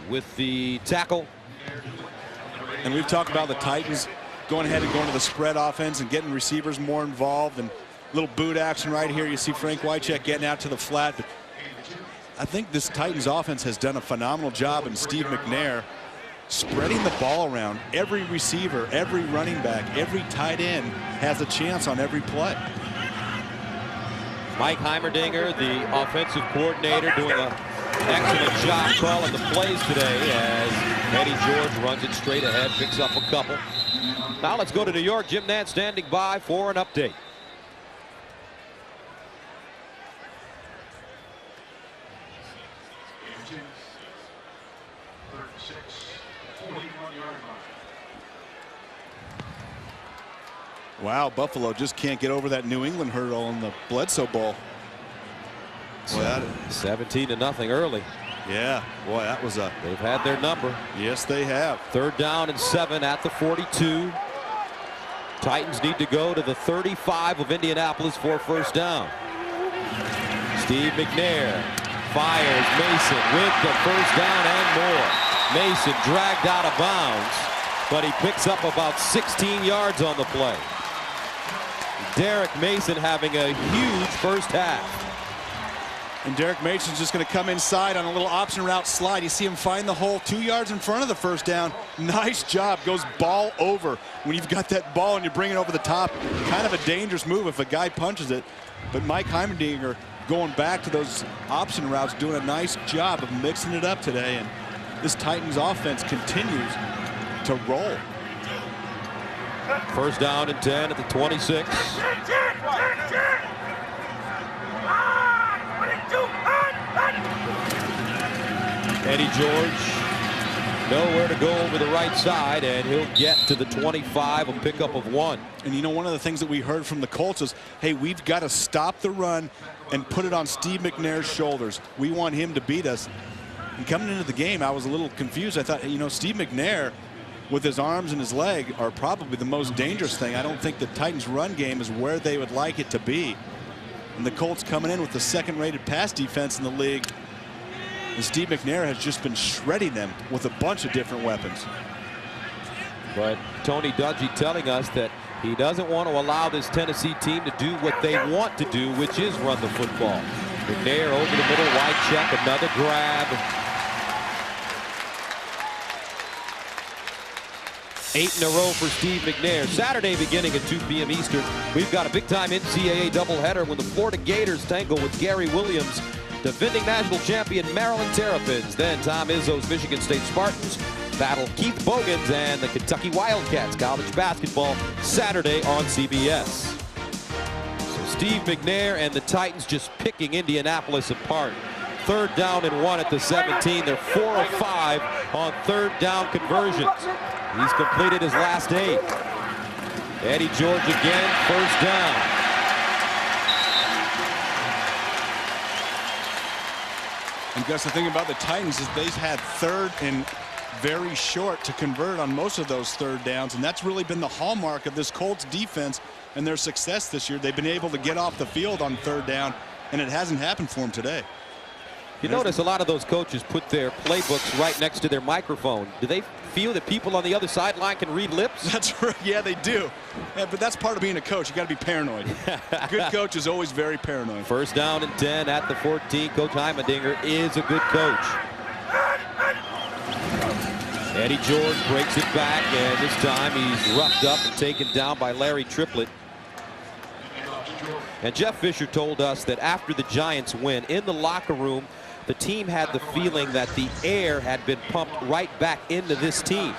with the tackle. And we've talked about the Titans going ahead and going to the spread offense and getting receivers more involved, and little boot action right here. You see Frank Wycheck getting out to the flat. But I think this Titans offense has done a phenomenal job, and Steve McNair spreading the ball around. Every receiver, every running back, every tight end has a chance on every play. Mike Heimerdinger, the offensive coordinator, doing an excellent job calling the plays today as Eddie George runs it straight ahead, picks up a couple. Now let's go to New York. Jim Nantz standing by for an update. Wow, Buffalo just can't get over that New England hurdle in the Bledsoe Bowl. Boy, 17-0 early. Yeah, boy, that was a... They've had their number. Yes, they have. 3rd down and 7 at the 42. Titans need to go to the 35 of Indianapolis for first down. Steve McNair fires Mason with the first down and more. Mason dragged out of bounds, but he picks up about 16 yards on the play. Derek Mason having a huge first half. And Derek Mason's just going to come inside on a little option route slide. You see him find the hole 2 yards in front of the first down. Nice job. Goes ball over. When you've got that ball and you bring it over the top, kind of a dangerous move if a guy punches it. But Mike Heimerdinger going back to those option routes, doing a nice job of mixing it up today. And this Titans offense continues to roll. First down and 10 at the 26. Eddie George Nowhere to go over the right side, and he'll get to the 25, a pickup of 1. And you know, one of the things that we heard from the Colts is, hey, we've got to stop the run and put it on Steve McNair's shoulders. We want him to beat us. And coming into the game, I was a little confused. I thought, hey, you know, Steve McNair with his arms and his leg are probably the most dangerous thing. I don't think the Titans' run game is where they would like it to be. And the Colts coming in with the second-rated pass defense in the league. And Steve McNair has just been shredding them with a bunch of different weapons. But Tony Dungy telling us that he doesn't want to allow this Tennessee team to do what they want to do, which is run the football. McNair over the middle, wide check, another grab. 8 in a row for Steve McNair. Saturday beginning at 2 p.m. Eastern. We've got a big-time NCAA doubleheader when the Florida Gators tangle with Gary Williams, defending national champion Maryland Terrapins. Then Tom Izzo's Michigan State Spartans battle Keith Bogans and the Kentucky Wildcats. College basketball Saturday on CBS. So Steve McNair and the Titans just picking Indianapolis apart. 3rd down and 1 at the 17. They're 4 of 5 on 3rd down conversions. He's completed his last 8. Eddie George again, 1st down. And Gus, the thing about the Titans is they've had 3rd and very short to convert on most of those 3rd downs, and that's really been the hallmark of this Colts defense and their success this year. They've been able to get off the field on 3rd down, and it hasn't happened for them today. You notice a lot of those coaches put their playbooks right next to their microphone. Do they feel that people on the other sideline can read lips? That's right. Yeah, they do. Yeah, but that's part of being a coach. You got to be paranoid. Good coach is always very paranoid. 1st down and 10 at the 14. Coach Heimerdinger is a good coach. Eddie George breaks it back, and this time he's roughed up and taken down by Larry Triplett. And Jeff Fisher told us that after the Giants win, in the locker room, the team had the feeling that the air had been pumped right back into this team.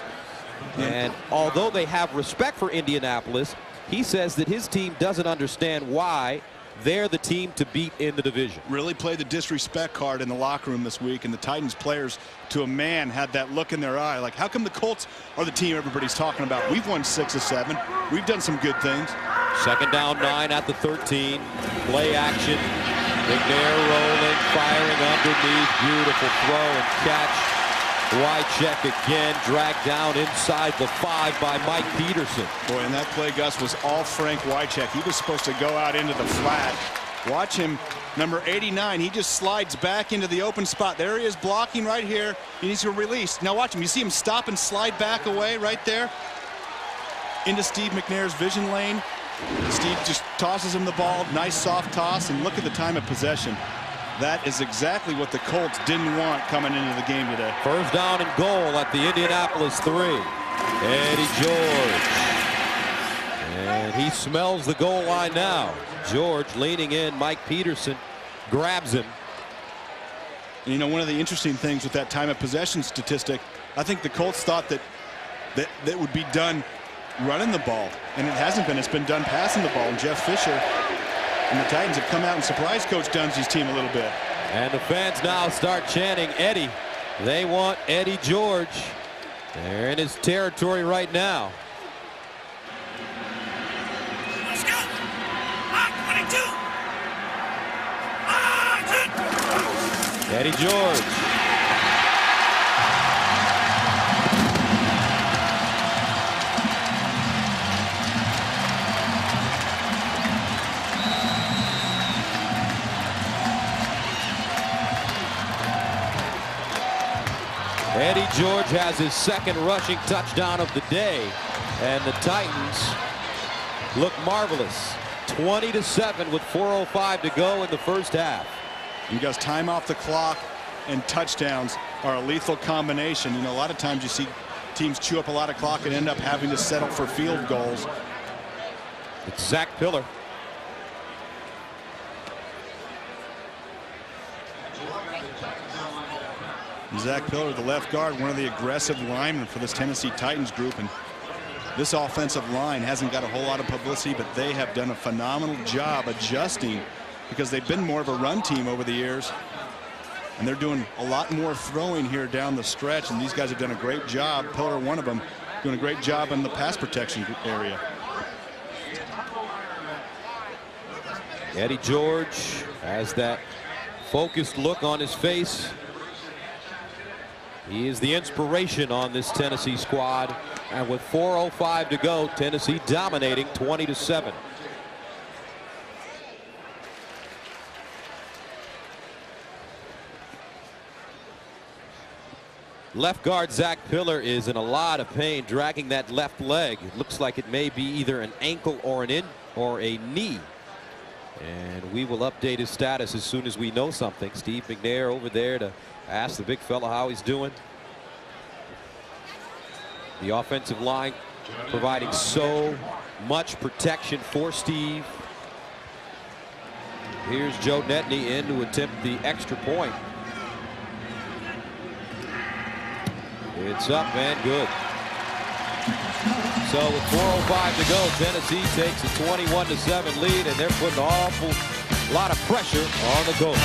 And although they have respect for Indianapolis, he says that his team doesn't understand why they're the team to beat in the division. Really played the disrespect card in the locker room this week, and the Titans players to a man had that look in their eye like, how come the Colts are the team everybody's talking about? We've won 6 of 7. We've done some good things. 2nd down 9 at the 13. Play action. McNair rolling, firing underneath. Beautiful throw and catch. Wide check again, dragged down inside the 5 by Mike Peterson. Boy, and that play, Gus, was all Frank Wycheck. He was supposed to go out into the flat. Watch him, number 89. He just slides back into the open spot. There he is blocking right here. He needs to release. Now watch him. You see him stop and slide back away right there into Steve McNair's vision lane. Steve just tosses him the ball. Nice soft toss, and look at the time of possession. That is exactly what the Colts didn't want coming into the game today. 1st down and goal at the Indianapolis 3. Eddie George. And he smells the goal line now. George leaning in. Mike Peterson grabs him. And you know, one of the interesting things with that time of possession statistic, I think the Colts thought that would be done running the ball, and it hasn't been. It's been done passing the ball. And Jeff Fisher and the Titans have come out and surprised Coach Dungy's team a little bit. And the fans now start chanting Eddie. They want Eddie George. They're in his territory right now. Let's go. 22. Eddie George. Eddie George has his 2nd rushing touchdown of the day, and the Titans look marvelous. 20-7 with 4:05 to go in the 1st half. You guys, time off the clock and touchdowns are a lethal combination. You know, a lot of times you see teams chew up a lot of clock and end up having to settle for field goals. It's Zach Pillar. Zach Pillar, the left guard, one of the aggressive linemen for this Tennessee Titans group. And this offensive line hasn't got a whole lot of publicity, but they have done a phenomenal job adjusting because they've been more of a run team over the years. And they're doing a lot more throwing here down the stretch, and these guys have done a great job. Pillar, one of them, doing a great job in the pass protection area. Eddie George has that focused look on his face. He is the inspiration on this Tennessee squad. And with 4:05 to go, Tennessee dominating 20-7. Left guard Zach Pillar is in a lot of pain, dragging that left leg. It looks like it may be either an ankle or a knee. And we will update his status as soon as we know something. Steve McNair over there to ask the big fella how he's doing. The offensive line providing so much protection for Steve. Here's Joe Netney in to attempt the extra point. It's up and good. So with 4:05 to go, Tennessee takes a 21-7 lead, and they're putting an awful lot of pressure on the goal.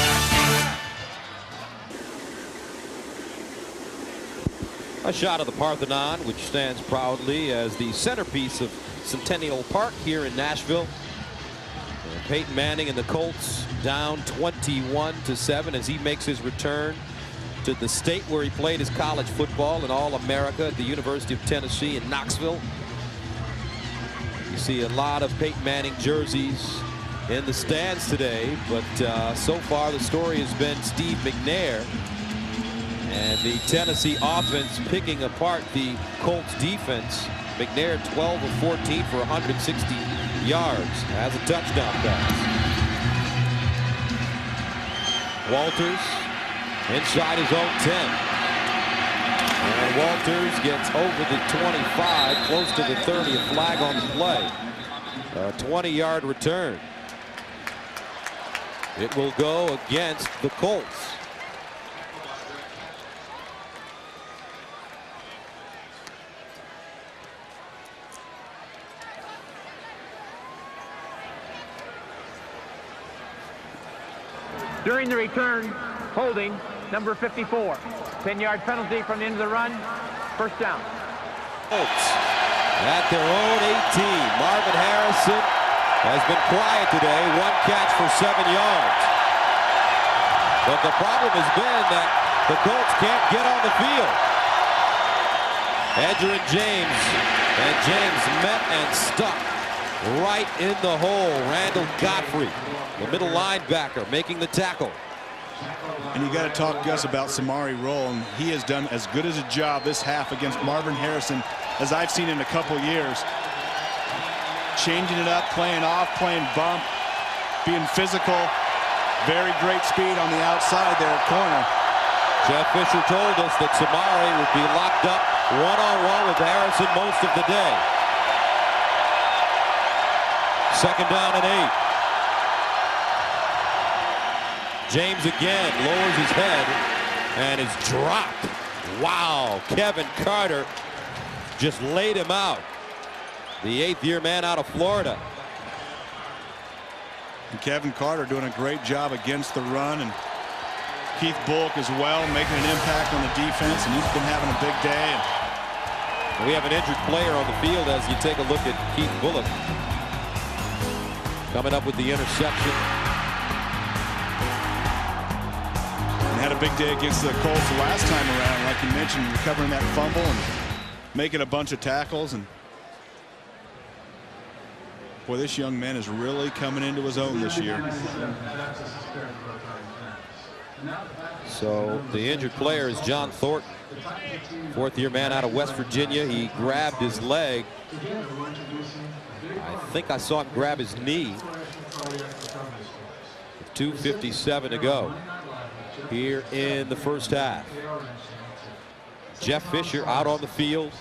A shot of the Parthenon, which stands proudly as the centerpiece of Centennial Park here in Nashville. And Peyton Manning and the Colts down 21-7 as he makes his return to the state where he played his college football in All-America at the University of Tennessee in Knoxville. You see a lot of Peyton Manning jerseys in the stands today, but so far the story has been Steve McNair and the Tennessee offense picking apart the Colts defense. McNair 12 of 14 for 160 yards, has a touchdown pass. Walters inside his own 10. And Walters gets over the 25, close to the 30, a flag on the play. A 20-yard return. It will go against the Colts. During the return, holding number 54. 10-yard penalty from the end of the run. First down. Colts at their own 18. Marvin Harrison has been quiet today. One catch for 7 yards. But the problem has been that the Colts can't get on the field. Edgerrin James, and James met and stuck right in the hole. Randall Godfrey, the middle linebacker, making the tackle. And you got to talk, Gus, about Samari Rolle, and he has done as good as a job this half against Marvin Harrison as I've seen in a couple years. Changing it up, playing off, playing bump, being physical. Very great speed on the outside there at corner. Jeff Fisher told us that Samari would be locked up one-on-one with Harrison most of the day. Second down and 8. James again lowers his head and is dropped. Wow, Kevin Carter just laid him out. The 8th-year man out of Florida. And Kevin Carter doing a great job against the run, and Keith Bullock as well, making an impact on the defense, and he's been having a big day. We have an injured player on the field as you take a look at Keith Bullock. Coming up with the interception. And had a big day against the Colts the last time around, like you mentioned, recovering that fumble and making a bunch of tackles. And boy, this young man is really coming into his own this year. So the injured player is John Thornton, 4th-year man out of West Virginia. He grabbed his leg. I think I saw him grab his knee. With 2:57 to go here in the first half. Jeff Fisher out on the field.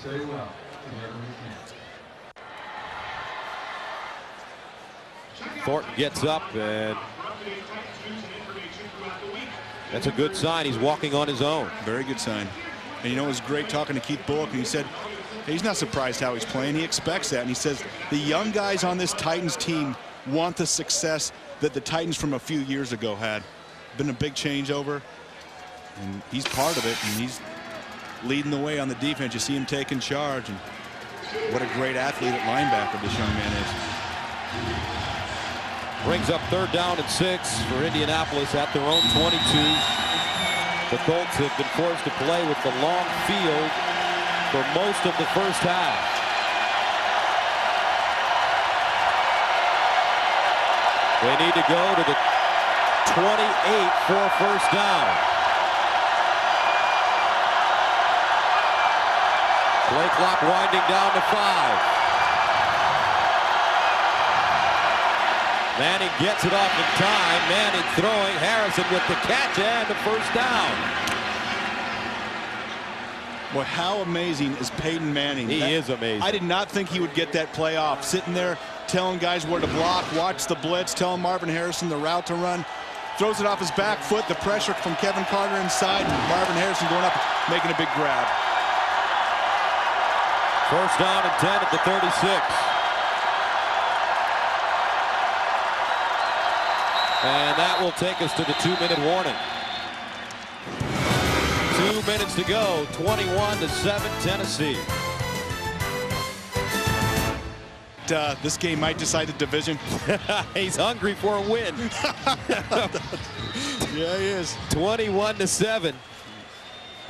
Thornton gets up, and that's a good sign. He's walking on his own. Very good sign. And you know, it was great talking to Keith Bullock, and he said he's not surprised how he's playing. He expects that, and he says the young guys on this Titans team want the success that the Titans from a few years ago had. Been a big changeover. And he's part of it, and he's leading the way on the defense. You see him taking charge, and what a great athlete at linebacker this young man is. Brings up 3rd down and 6 for Indianapolis at their own 22. The Colts have been forced to play with the long field for most of the first half. They need to go to the 28 for a first down. Play clock winding down to 5. Manning gets it off in time. Manning throwing. Harrison with the catch and the first down. Boy, how amazing is Peyton Manning? He is amazing. I did not think he would get that play off. Sitting there telling guys where to block, watch the blitz, telling Marvin Harrison the route to run. Throws it off his back foot. The pressure from Kevin Carter inside. And Marvin Harrison going up, making a big grab. First down and 10 at the 36. And that will take us to the 2-minute warning. 2 minutes to go. 21-7 Tennessee. This game might decide the division. He's hungry for a win. Yeah, he is. 21-7.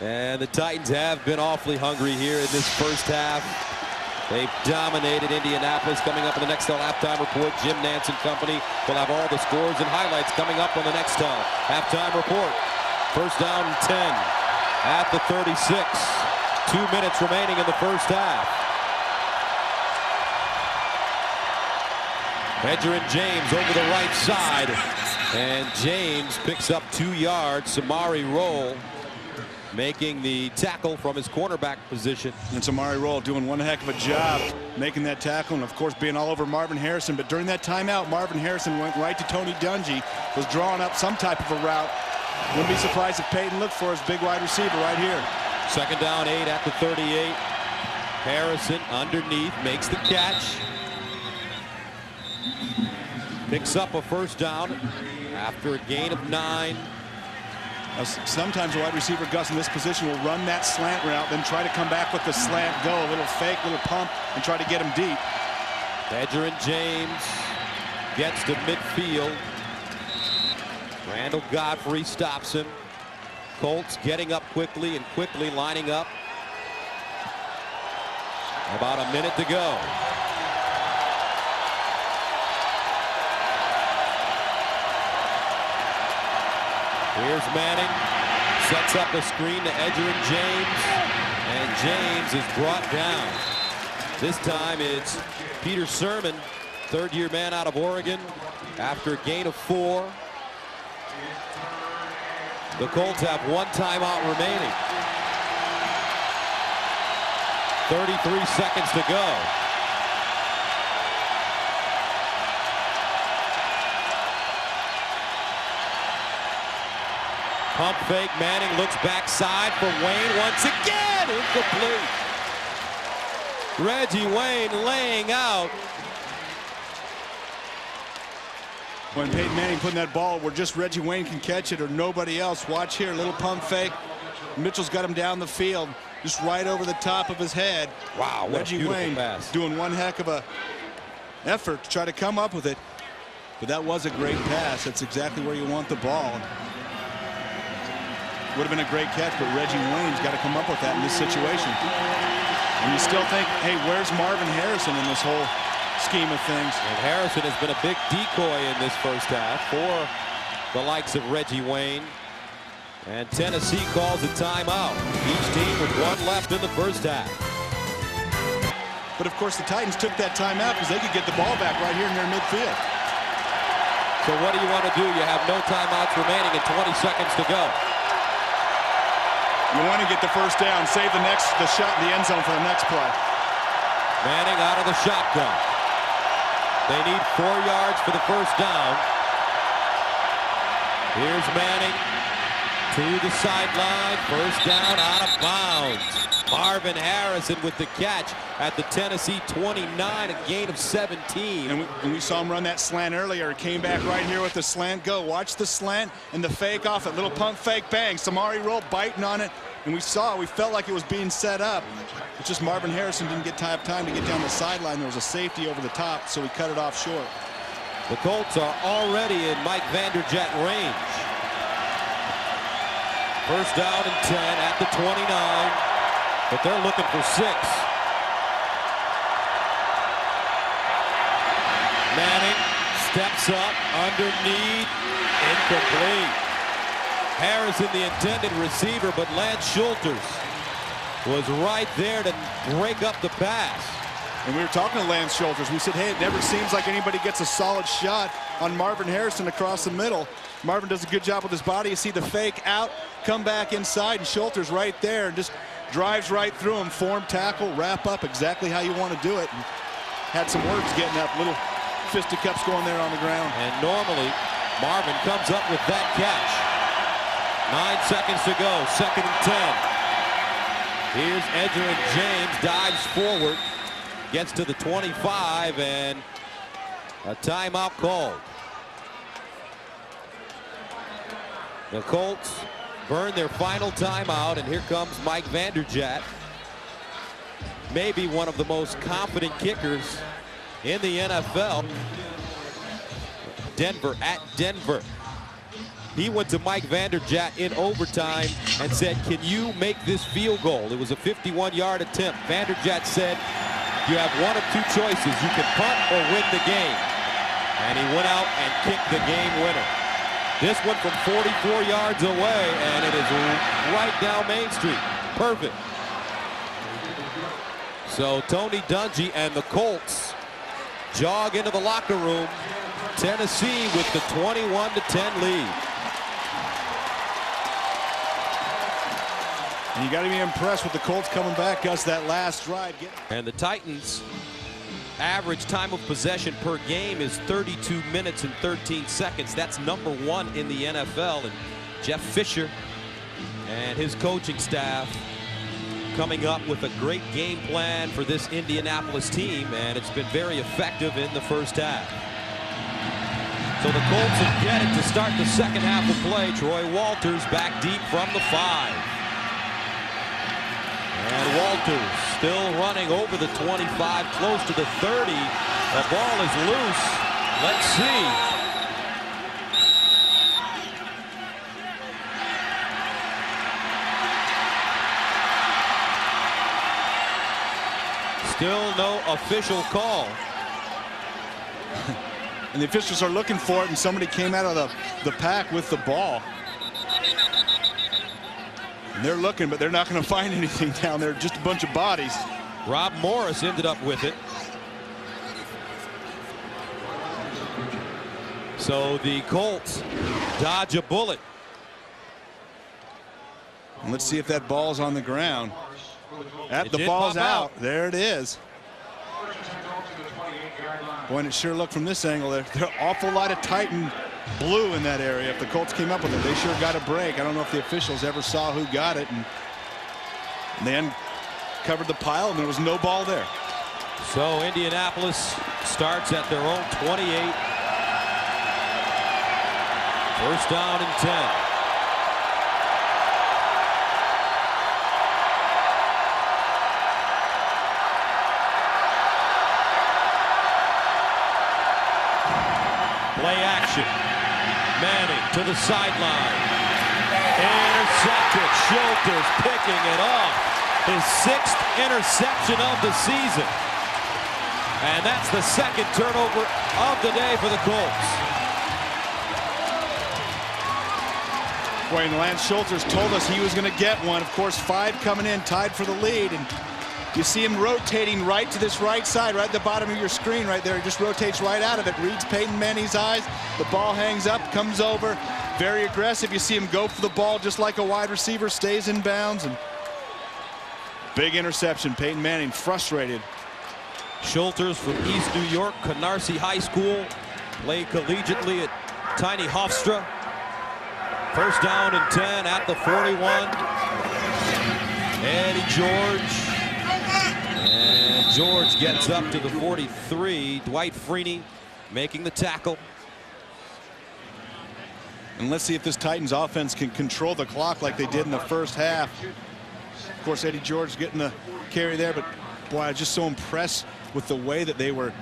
And the Titans have been awfully hungry here in this first half. They've dominated Indianapolis. Coming up in the next halftime report, Jim Nantz and company will have all the scores and highlights coming up on the next halftime report. First down and 10 at the 36. 2 minutes remaining in the first half. Edgerrin James over the right side. And James picks up 2 yards. Samari Rolle making the tackle from his cornerback position. And Samari Rolle doing one heck of a job making that tackle, and of course being all over Marvin Harrison. But during that timeout, Marvin Harrison went right to Tony Dungy, was drawing up some type of a route. Wouldn't be surprised if Peyton looked for his big wide receiver right here. Second down, 8 at the 38. Harrison underneath makes the catch. Picks up a first down after a gain of 9. Now, sometimes a wide receiver, Gus, in this position will run that slant route, then try to come back with the slant go, a little fake, little pump, and try to get him deep. Edgerrin James gets to midfield. Randall Godfrey stops him. Colts getting up quickly and quickly lining up. About a minute to go. Here's Manning, sets up a screen to Edgerrin James, and James is brought down. This time it's Peter Sermon, 3rd-year man out of Oregon, after a gain of 4. The Colts have 1 timeout remaining. 33 seconds to go. Pump fake. Manning looks backside for Wayne once again. Incomplete. Reggie Wayne laying out. When Peyton Manning putting that ball where just Reggie Wayne can catch it or nobody else. Watch here, little pump fake. Mitchell's got him down the field, just right over the top of his head. Wow, what Reggie a beautiful Wayne pass. Doing one heck of a effort to try to come up with it. But that was a great pass. That's exactly where you want the ball. Would have been a great catch, but Reggie Wayne's got to come up with that in this situation. And you still think, hey, where's Marvin Harrison in this whole scheme of things? And Harrison has been a big decoy in this first half for the likes of Reggie Wayne. And Tennessee calls a timeout. Each team with 1 left in the first half. But of course the Titans took that timeout because they could get the ball back right here in their midfield. So what do you want to do? You have no timeouts remaining and 20 seconds to go. You want to get the first down, save the shot in the end zone for the next play. Manning out of the shotgun. They need 4 yards for the first down. Here's Manning. To the sideline, first down, out of bounds. Marvin Harrison with the catch at the Tennessee 29, a gain of 17. And we saw him run that slant earlier. He came back right here with the slant. Go. Watch the slant and the fake off it. Little pump fake, bang. Samari roll, biting on it. And we felt like it was being set up. It's just Marvin Harrison didn't get time to get down the sideline. There was a safety over the top, so he cut it off short. The Colts are already in Mike Vanderjagt range. First down and 10 at the 29, but they're looking for 6. Manning steps up underneath, incomplete. Harrison the intended receiver, but Lance Schulters was right there to break up the pass. And we were talking to Lance Schulters. We said, hey, it never seems like anybody gets a solid shot on Marvin Harrison across the middle. Marvin does a good job with his body. You see the fake out, come back inside, and Schulters right there and just drives right through him. Form, tackle, wrap up, exactly how you want to do it. And had some words getting up, little fisticuffs going there on the ground. And normally, Marvin comes up with that catch. 9 seconds to go, 2nd and 10. Here's Edgerrin James, dives forward, gets to the 25, and a timeout called. The Colts burn their final timeout, and here comes Mike Vanderjagt. Maybe one of the most confident kickers in the NFL. Denver at Denver. He went to Mike Vanderjagt in overtime and said, can you make this field goal? It was a 51-yard attempt. Vanderjagt said, you have one of 2 choices. You can punt or win the game. And he went out and kicked the game winner. This one from 44 yards away, and it is right down Main Street. Perfect. So Tony Dungy and the Colts jog into the locker room. Tennessee with the 21-10 lead. And you got to be impressed with the Colts coming back, Gus, that last drive. And the Titans' average time of possession per game is 32 minutes and 13 seconds. That's #1 in the NFL. And Jeff Fisher and his coaching staff coming up with a great game plan for this Indianapolis team, and it's been very effective in the first half. So the Colts have get it to start the second half of play. Troy Walters back deep from the 5. And Walters still running over the 25, close to the 30. The ball is loose. Let's see. Still no official call. And the officials are looking for it, and somebody came out of the pack with the ball. And they're looking, but they're not going to find anything down there, just a bunch of bodies. Rob Morris ended up with it. So the Colts dodge a bullet. And let's see if that ball's on the ground. The ball's out. There it is. Boy, and it sure looked from this angle there. There's an awful lot of Titan blue in that area. If the Colts came up with it, they sure got a break. I don't know if the officials ever saw who got it. And then covered the pile, and there was no ball there. So Indianapolis starts at their own 28. First down and 10. Play action. Manning to the sideline. Intercepted. Schulters picking it off. His 6th interception of the season. And that's the 2nd turnover of the day for the Colts. Boy, and Lance Schulters told us he was going to get one. Of course, 5 coming in, tied for the lead. And you see him rotating right to this right side, right at the bottom of your screen right there. He just rotates right out of it, reads Peyton Manning's eyes. The ball hangs up, comes over. Very aggressive. You see him go for the ball just like a wide receiver, stays in bounds. And big interception. Peyton Manning frustrated. Schulters from East New York, Canarsie High School. Played collegiately at Tiny Hofstra. First down and 10 at the 41. Eddie George. And George gets up to the 43. Dwight Freeney making the tackle. And let's see if this Titans offense can control the clock like they did in the first half. Of course, Eddie George getting the carry there, but boy, I was just so impressed with the way that they were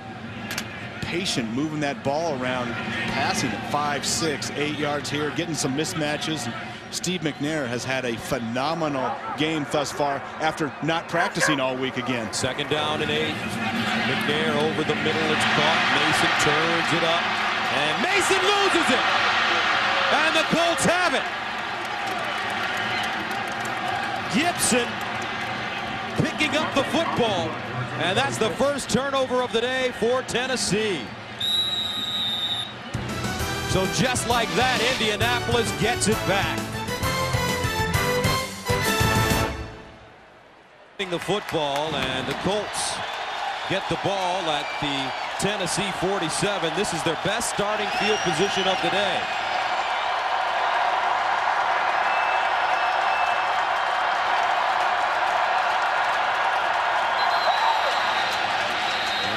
patient, moving that ball around, passing it 5, 6, 8 yards here, getting some mismatches. And Steve McNair has had a phenomenal game thus far after not practicing all week again. Second down and 8. McNair over the middle. It's caught. Mason turns it up. And Mason loses it. And the Colts have it. Gibson picking up the football. And that's the first turnover of the day for Tennessee. So just like that, Indianapolis gets it back. The football, and the Colts get the ball at the Tennessee 47. This is their best starting field position of the day.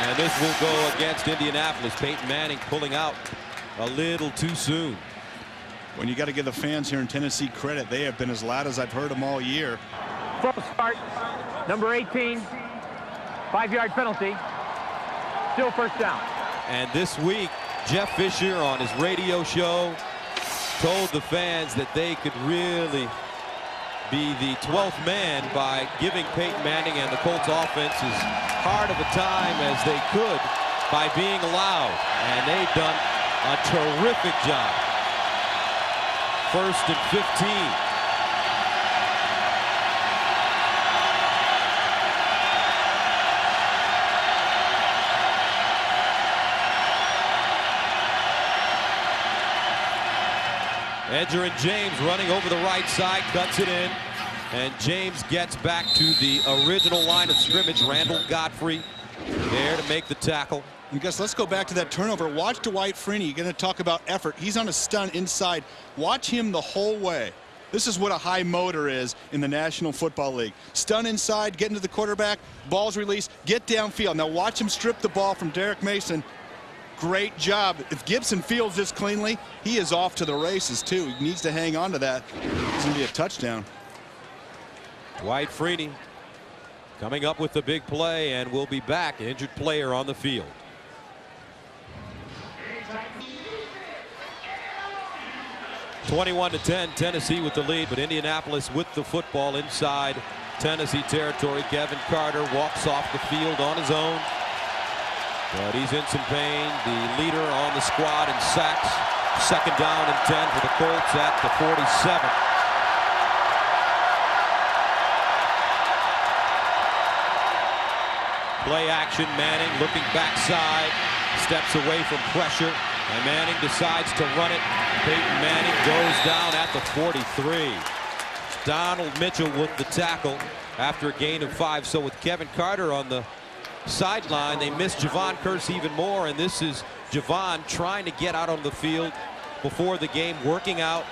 And this will go against Indianapolis. Peyton Manning pulling out a little too soon. When you got to give the fans here in Tennessee credit, they have been as loud as I've heard them all year. False start. Number 18. 5-yard penalty. Still first down. And this week, Jeff Fisher on his radio show told the fans that they could really be the 12th man by giving Peyton Manning and the Colts offense as hard of a time as they could by being loud. And they've done a terrific job. First and 15. Edgerrin James running over the right side, cuts it in, and James gets back to the original line of scrimmage. Randall Godfrey there to make the tackle. And Gus, let's go back to that turnover. Watch Dwight Freeney. You're going to talk about effort. He's on a stun inside. Watch him the whole way. This is what a high motor is in the National Football League. Stun inside, get into the quarterback, ball's released, get downfield. Now watch him strip the ball from Derek Mason. Great job. If Gibson fields this cleanly, he is off to the races too. He needs to hang on to that. It's going to be a touchdown. Dwight Freeney coming up with the big play, and will be back. Injured player on the field. (21-10), Tennessee with the lead, but Indianapolis with the football inside Tennessee territory. Kevin Carter walks off the field on his own. But he's in some pain. The leader on the squad in sacks. Second down and 10 for the Colts at the 47. Play action. Manning looking backside. Steps away from pressure. And Manning decides to run it. Peyton Manning goes down at the 43. Donald Mitchell with the tackle after a gain of 5. So with Kevin Carter on the sideline, they miss Javon Curse even more, and this is Javon trying to get out on the field before the game, working out.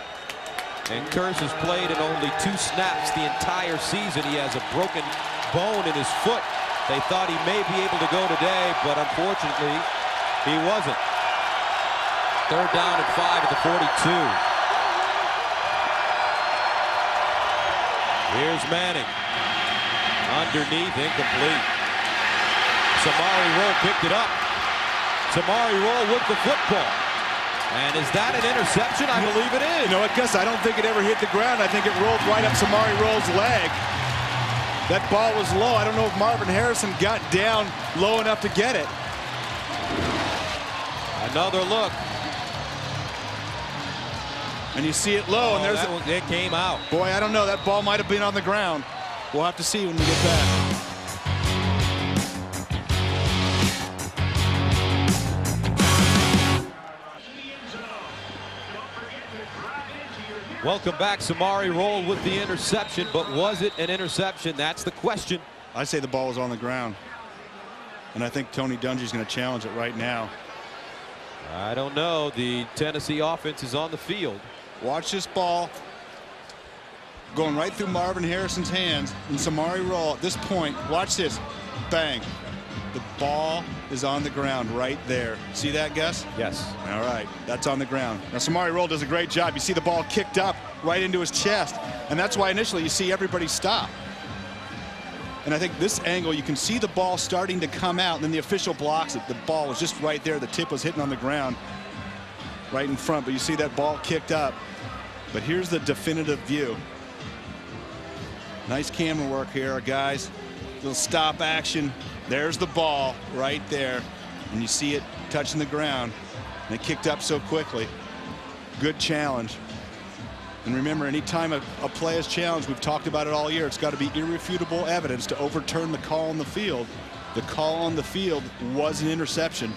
And Curse has played in only 2 snaps the entire season. He has a broken bone in his foot. They thought he may be able to go today, but unfortunately he wasn't. Third down and 5 at the 42. Here's Manning. Underneath, incomplete. Samari Rolle picked it up. Samari Rolle with the football. And is that an interception? I believe it is. You know what, Gus? I don't think it ever hit the ground. I think it rolled right up Samari Rolle's leg. That ball was low. I don't know if Marvin Harrison got down low enough to get it. Another look. And you see it low, and there's it came out. Boy, I don't know. That ball might have been on the ground. We'll have to see when we get back. Welcome back. Samari Rolle with the interception, but was it an interception? That's the question. I say the ball was on the ground. And I think Tony Dungy's going to challenge it right now. I don't know. The Tennessee offense is on the field. Watch this ball going right through Marvin Harrison's hands, and Samari Rolle at this point. Watch this. Bang. The ball is on the ground right there. See that, Gus? Yes. All right, that's on the ground. Now Samari Rolle does a great job. You see the ball kicked up right into his chest, and that's why initially you see everybody stop. And I think this angle, you can see the ball starting to come out, and then the official blocks it. The ball was just right there. The tip was hitting on the ground right in front, but you see that ball kicked up. But here's the definitive view. Nice camera work here, guys. Little stop action. There's the ball right there, and you see it touching the ground, and it kicked up so quickly. Good challenge. And remember, anytime a play is challenged, we've talked about it all year, it's got to be irrefutable evidence to overturn the call on the field. The call on the field was an interception,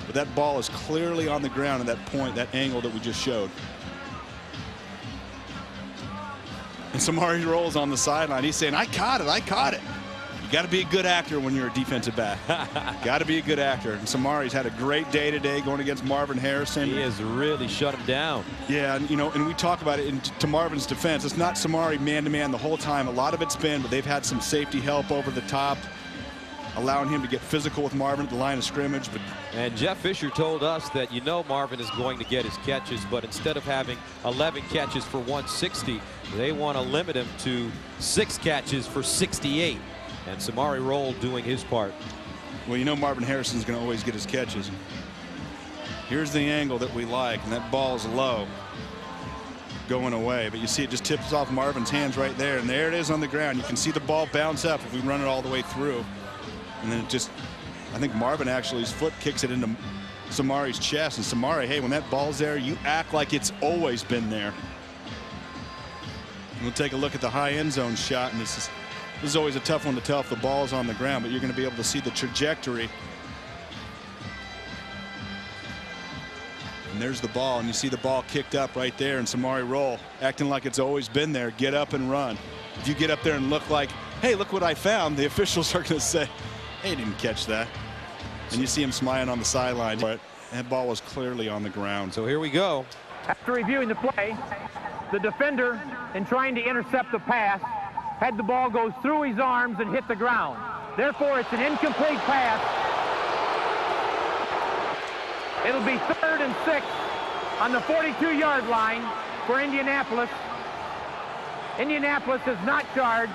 but that ball is clearly on the ground at that point, that angle that we just showed. And Samari Rolle's on the sideline. He's saying, I caught it, I caught it. You got to be a good actor when you're a defensive back. Got to be a good actor. And Samari's had a great day today going against Marvin Harrison. He has really shut him down. Yeah, and, you know, and we talk about it to Marvin's defense. It's not Samari man-to-man the whole time. A lot of it's been, but they've had some safety help over the top, allowing him to get physical with Marvin at the line of scrimmage. And Jeff Fisher told us that, you know, Marvin is going to get his catches, but instead of having 11 catches for 160, they want to limit him to 6 catches for 68. And Samari Rolle doing his part. Well, you know Marvin Harrison's going to always get his catches. Here's the angle that we like, and that ball is low, going away. But you see it just tips off Marvin's hands right there, and there it is on the ground. You can see the ball bounce up if we run it all the way through. And then it just, I think Marvin actually, his foot kicks it into Samari's chest. And Samari, hey, when that ball's there, you act like it's always been there. And we'll take a look at the high end zone shot, and this is always a tough one to tell if the ball is on the ground, but you're going to be able to see the trajectory. And there's the ball, and you see the ball kicked up right there, and Samari Rolle acting like it's always been there. Get up and run. If you get up there and look like, hey, look what I found, the officials are going to say, hey, didn't catch that. And you see him smiling on the sideline, but that ball was clearly on the ground. So here we go. After reviewing the play, the defender, in trying to intercept the pass, had the ball go through his arms and hit the ground. Therefore, it's an incomplete pass. It'll be 3rd and 6 on the 42-yard line for Indianapolis. Indianapolis is not charged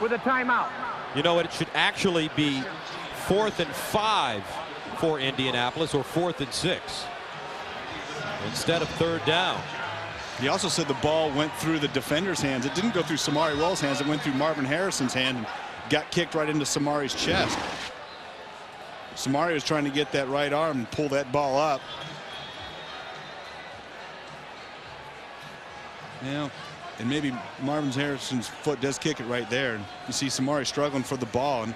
with a timeout. You know what? It should actually be 4th and 5 for Indianapolis, or 4th and 6 instead of 3rd down. He also said the ball went through the defender's hands. It didn't go through Samari Rolle's hands. It went through Marvin Harrison's hand and got kicked right into Samari's chest. Samari was trying to get that right arm and pull that ball up. Yeah, and maybe Marvin Harrison's foot does kick it right there. And you see Samari struggling for the ball, and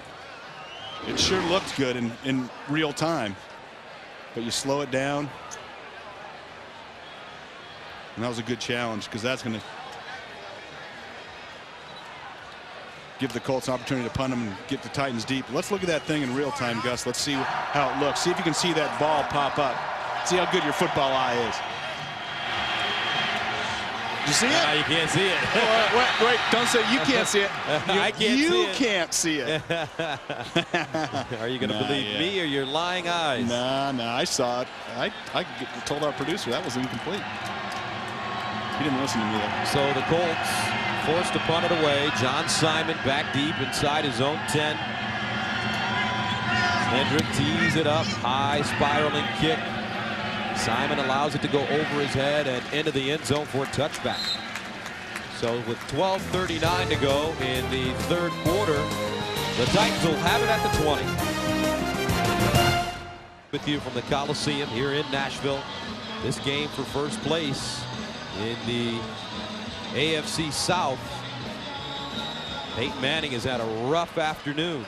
it sure looked good in real time. But you slow it down. And that was a good challenge, because that's going to give the Colts an opportunity to punt them and get the Titans deep. Let's look at that thing in real time, Gus. Let's see how it looks. See if you can see that ball pop up. See how good your football eye is. Did you see it? You can't see it. Wait, don't say you can't see it. I can't see it. You can't see it. Are you going to believe me or your lying eyes? No, I saw it. I told our producer that was incomplete. He didn't listen to me though. So the Colts forced to punt it away. John Simon back deep inside his own 10. Hendrick tees it up, high spiraling kick. Simon allows it to go over his head and into the end zone for a touchback. So with 12:39 to go in the 3rd quarter, the Titans will have it at the 20. With you from the Coliseum here in Nashville. This game for first place in the AFC South. Peyton Manning has had a rough afternoon.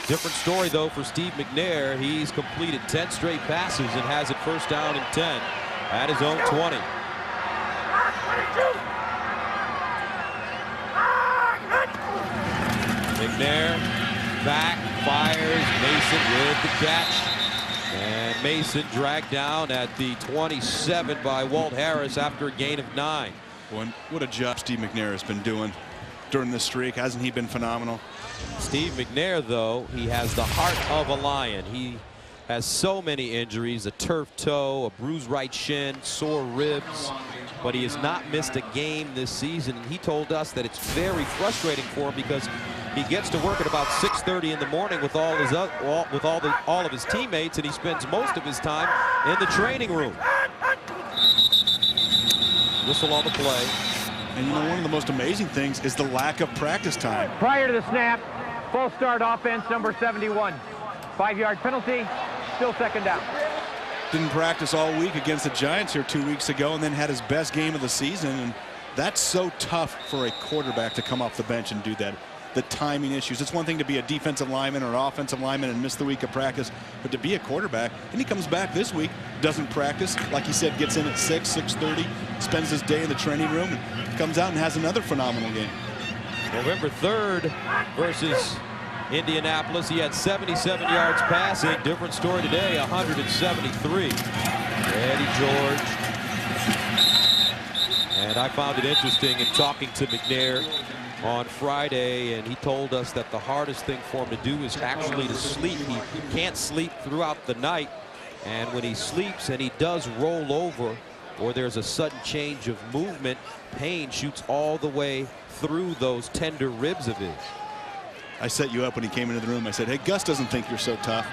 Different story though for Steve McNair. He's completed 10 straight passes and has it 1st down and 10 at his own 20. McNair back, fires, Mason with the catch. And Mason dragged down at the 27 by Walt Harris after a gain of 9. What a job Steve McNair has been doing during this streak. Hasn't he been phenomenal? Steve McNair, though, he has the heart of a lion. He has so many injuries, a turf toe, a bruised right shin, sore ribs, but he has not missed a game this season. And he told us that it's very frustrating for him because he gets to work at about 6:30 in the morning with all of his teammates, and he spends most of his time in the training room. Whistle on the play. And you know, one of the most amazing things is the lack of practice time. Prior to the snap, full start offense, number 71. 5-yard penalty, still second down. Didn't practice all week against the Giants here 2 weeks ago, and then had his best game of the season. And that's so tough for a quarterback to come off the bench and do that. The timing issues. It's one thing to be a defensive lineman or an offensive lineman and miss the week of practice, but to be a quarterback, and he comes back this week, doesn't practice, like he said, gets in at 6:30, spends his day in the training room, and comes out and has another phenomenal game. November 3rd versus Indianapolis. He had 77 yards passing. Different story today, 173. Eddie George. And I found it interesting in talking to McNair on Friday, and he told us that the hardest thing for him to do is actually to sleep. He can't sleep throughout the night, and when he sleeps and he does roll over or there's a sudden change of movement, pain shoots all the way through those tender ribs of his. I set you up when he came into the room. I said, hey, Gus doesn't think you're so tough.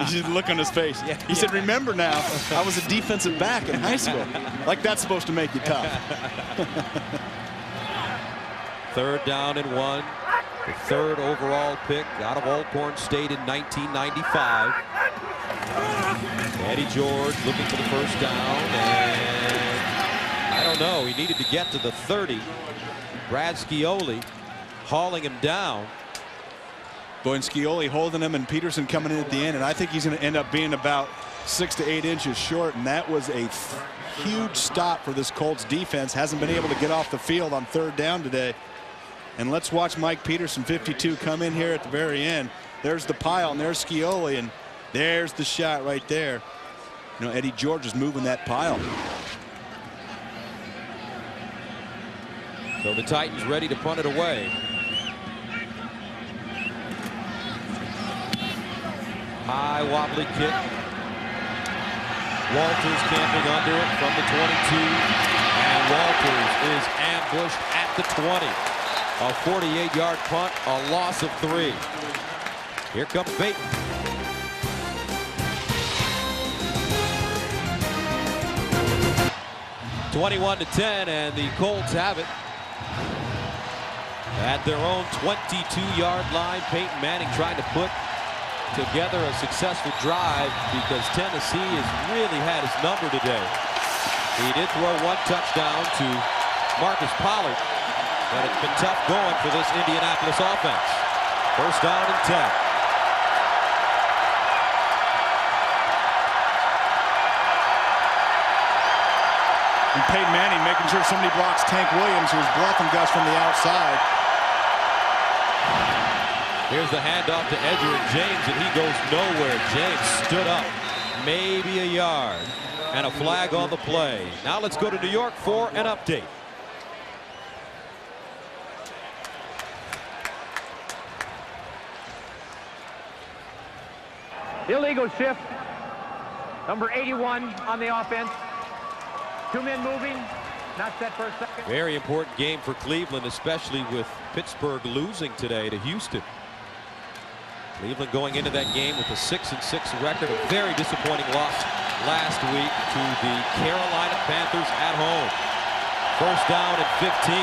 You see the look on his face. He said, remember now, I was a defensive back in high school. Like that's supposed to make you tough. 3rd down and 1. The 3rd overall pick out of Alcorn State in 1995. Eddie George looking for the first down, and I don't know. He needed to get to the 30. Brad Scioli hauling him down. Boy, and Scioli holding him, and Peterson coming in at the end, and I think he's going to end up being about 6 to 8 inches short, and that was a huge stop for this Colts defense. Hasn't been able to get off the field on 3rd down today. And let's watch Mike Peterson, 52, come in here at the very end. There's the pile, and there's Scioli, and there's the shot right there. You know, Eddie George is moving that pile. So the Titans ready to punt it away. High wobbly kick. Walters camping under it from the 22. And Walters is ambushed at the 20. A 48-yard punt, a loss of 3. Here comes Bateman. (21-10), and the Colts have it at their own 22-yard line. Peyton Manning trying to put together a successful drive because Tennessee has really had his number today. He did throw 1 touchdown to Marcus Pollard, but it's been tough going for this Indianapolis offense. 1st down and 10. And Peyton Manning making sure somebody blocks Tank Williams, who's blocking Gus from the outside. Here's the handoff to Edgerrin James, and he goes nowhere. James stood up maybe a yard, and a flag on the play. Now let's go to New York for an update. Illegal shift, number 81 on the offense. 2 men moving, not set for a second. Very important game for Cleveland, especially with Pittsburgh losing today to Houston. Cleveland going into that game with a 6-6 record. A very disappointing loss last week to the Carolina Panthers at home. 1st down and 15.